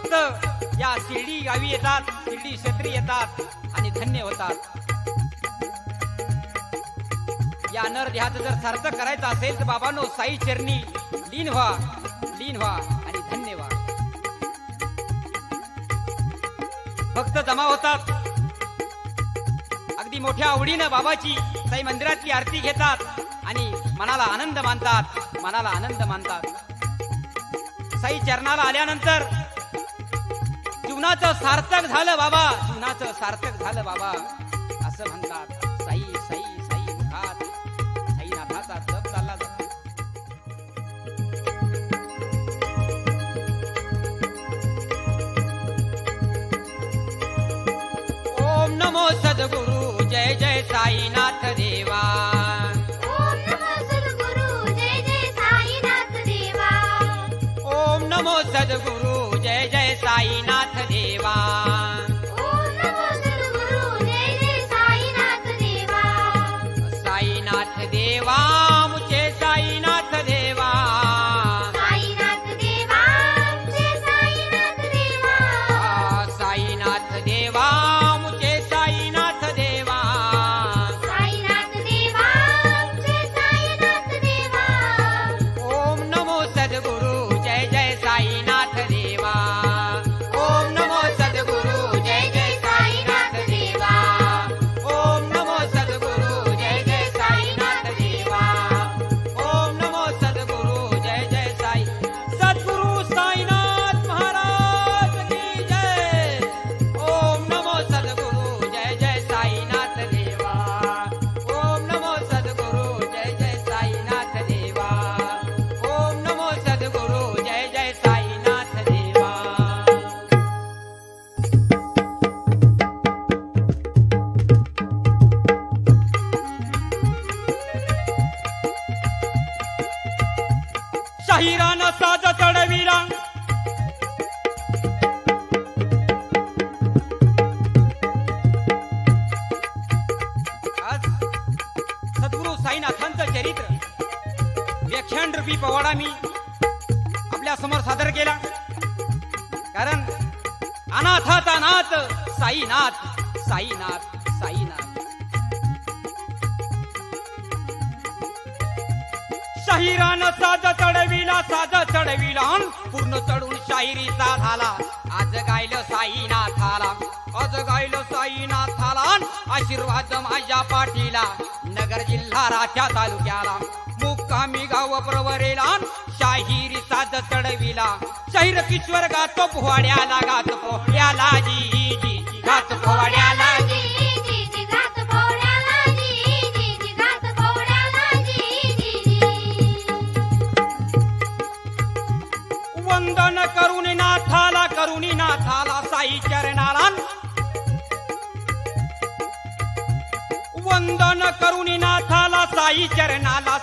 भक्त या शिर्डी गावी येतात, शिर्डी क्षेत्री येतात आणि धन्य होतात. या नर देहाचं जर सार्थक करायचं असेल तर बाबांनो साई चरणी लीन व्हा आणि धन्य व्हा. भक्त जमा होतात, अगदी मोठ्या आवडीनं बाबाची साई मंदिरातली आरती घेतात आणि मनाला आनंद मानतात. साई चरणाला आल्यानंतर जीवनाचं सार्थक झालं बाबा, जीवनाचं सार्थक झालं बाबा असं म्हणतात. साई साई साई मुखात साईनाथाचा जप चालला जातो. ओम नमो सद्गुरु जय जय साईनाथ देवा.
ओम नमो सद्गुरु जय जय साईनाथ देवा.
ओम नमो सद्गुरु जय जय साईनाथ देवा.
ओम नमो सद्गुरु जय जय साईनाथ देवा.
साईनाथ देवा मुझे साईनाथ देवा.
साईनाथ देवा मुझे साईनाथ देवा.
साईनाथ देवा मुझे साईनाथ देवा.
साईनाथ देवा मुझे साईनाथ देवा.
ओम नमो सद्गुरु जय जय साईनाथ देवा. ओम नमो सद्गुरु जय जय साईनाथ देवा. ओम नमो सद्गुरु जय जय साईनाथ देवा. ओम नमो सद्गुरु जय जय साई. सद्गुरु साईनाथ महाराज की जय. ओम नमो सद्गुरु जय जय साईनाथ देवा. ओम नमो सद्गुरु जय जय साईनाथ देवा. ओम नमो सद्गुरु जय जय साईनाथ देवा. शाहिरानं साज चढविला आज सद्गुरु साईनाथांचं चरित्र व्याख्यान रूपी पवाडा मी आपल्या समोर सादर केला. कारण अनाथाचा नाथ साईनाथ साईनाथ साईनाथ. शाहिरानं साज चढविला पूर्ण चढून शाहिरीचा झाला. आज गायलं साईनाथाला, आज गायलं साईनाथाला. आशीर्वाद माझ्या पाठीला, नगर जिल्हा राजा तालुक्याला. मुक्कामी गाव प्रवरेला, शाहिरी साज चढविला. शाहीर किशोर गातो पोवाड्याला, गातो पोवाड्याला जी जी गातो पोवाड्याला.
जी जी जी गात पोवड्याला. जी जी जी गात पोवड्याला. जी जी जी.
वंदन करुणी नाथाला साई चरणाला. वंदन करुणी नाथाला साई चरणाला.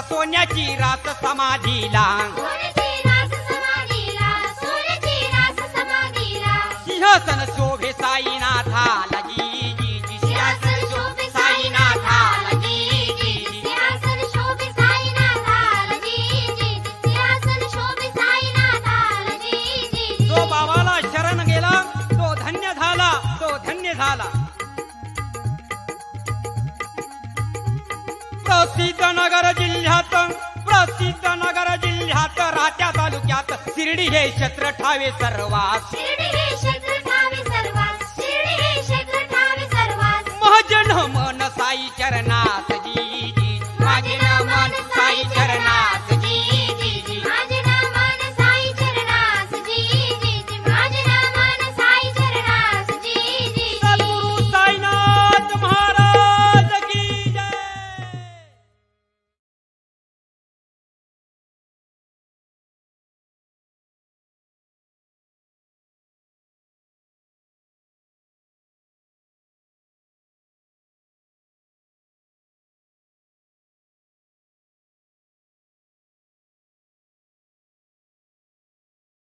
सोन्याची रात समाधीला.
सोन्याची रास समाधीला. सोन्याची रास समाधीला.
सिंहासन शोभे साईनाथाला जी जी जी. सिंहासन शोभे साईनाथाला जी जी जी.
सिंहासन शोभे साईनाथाला. जी जी जी. सिंहासन शोभे साईनाथाला. जी जी जी.
जो बाबाला शरण गेला तो धन्य झाला, तो धन्य झाला. प्रसिद्ध नगर जिल्ह्यात राहत्या तालुक्यात शिर्डी हे क्षेत्र ठावे सर्वास.
शिर्डी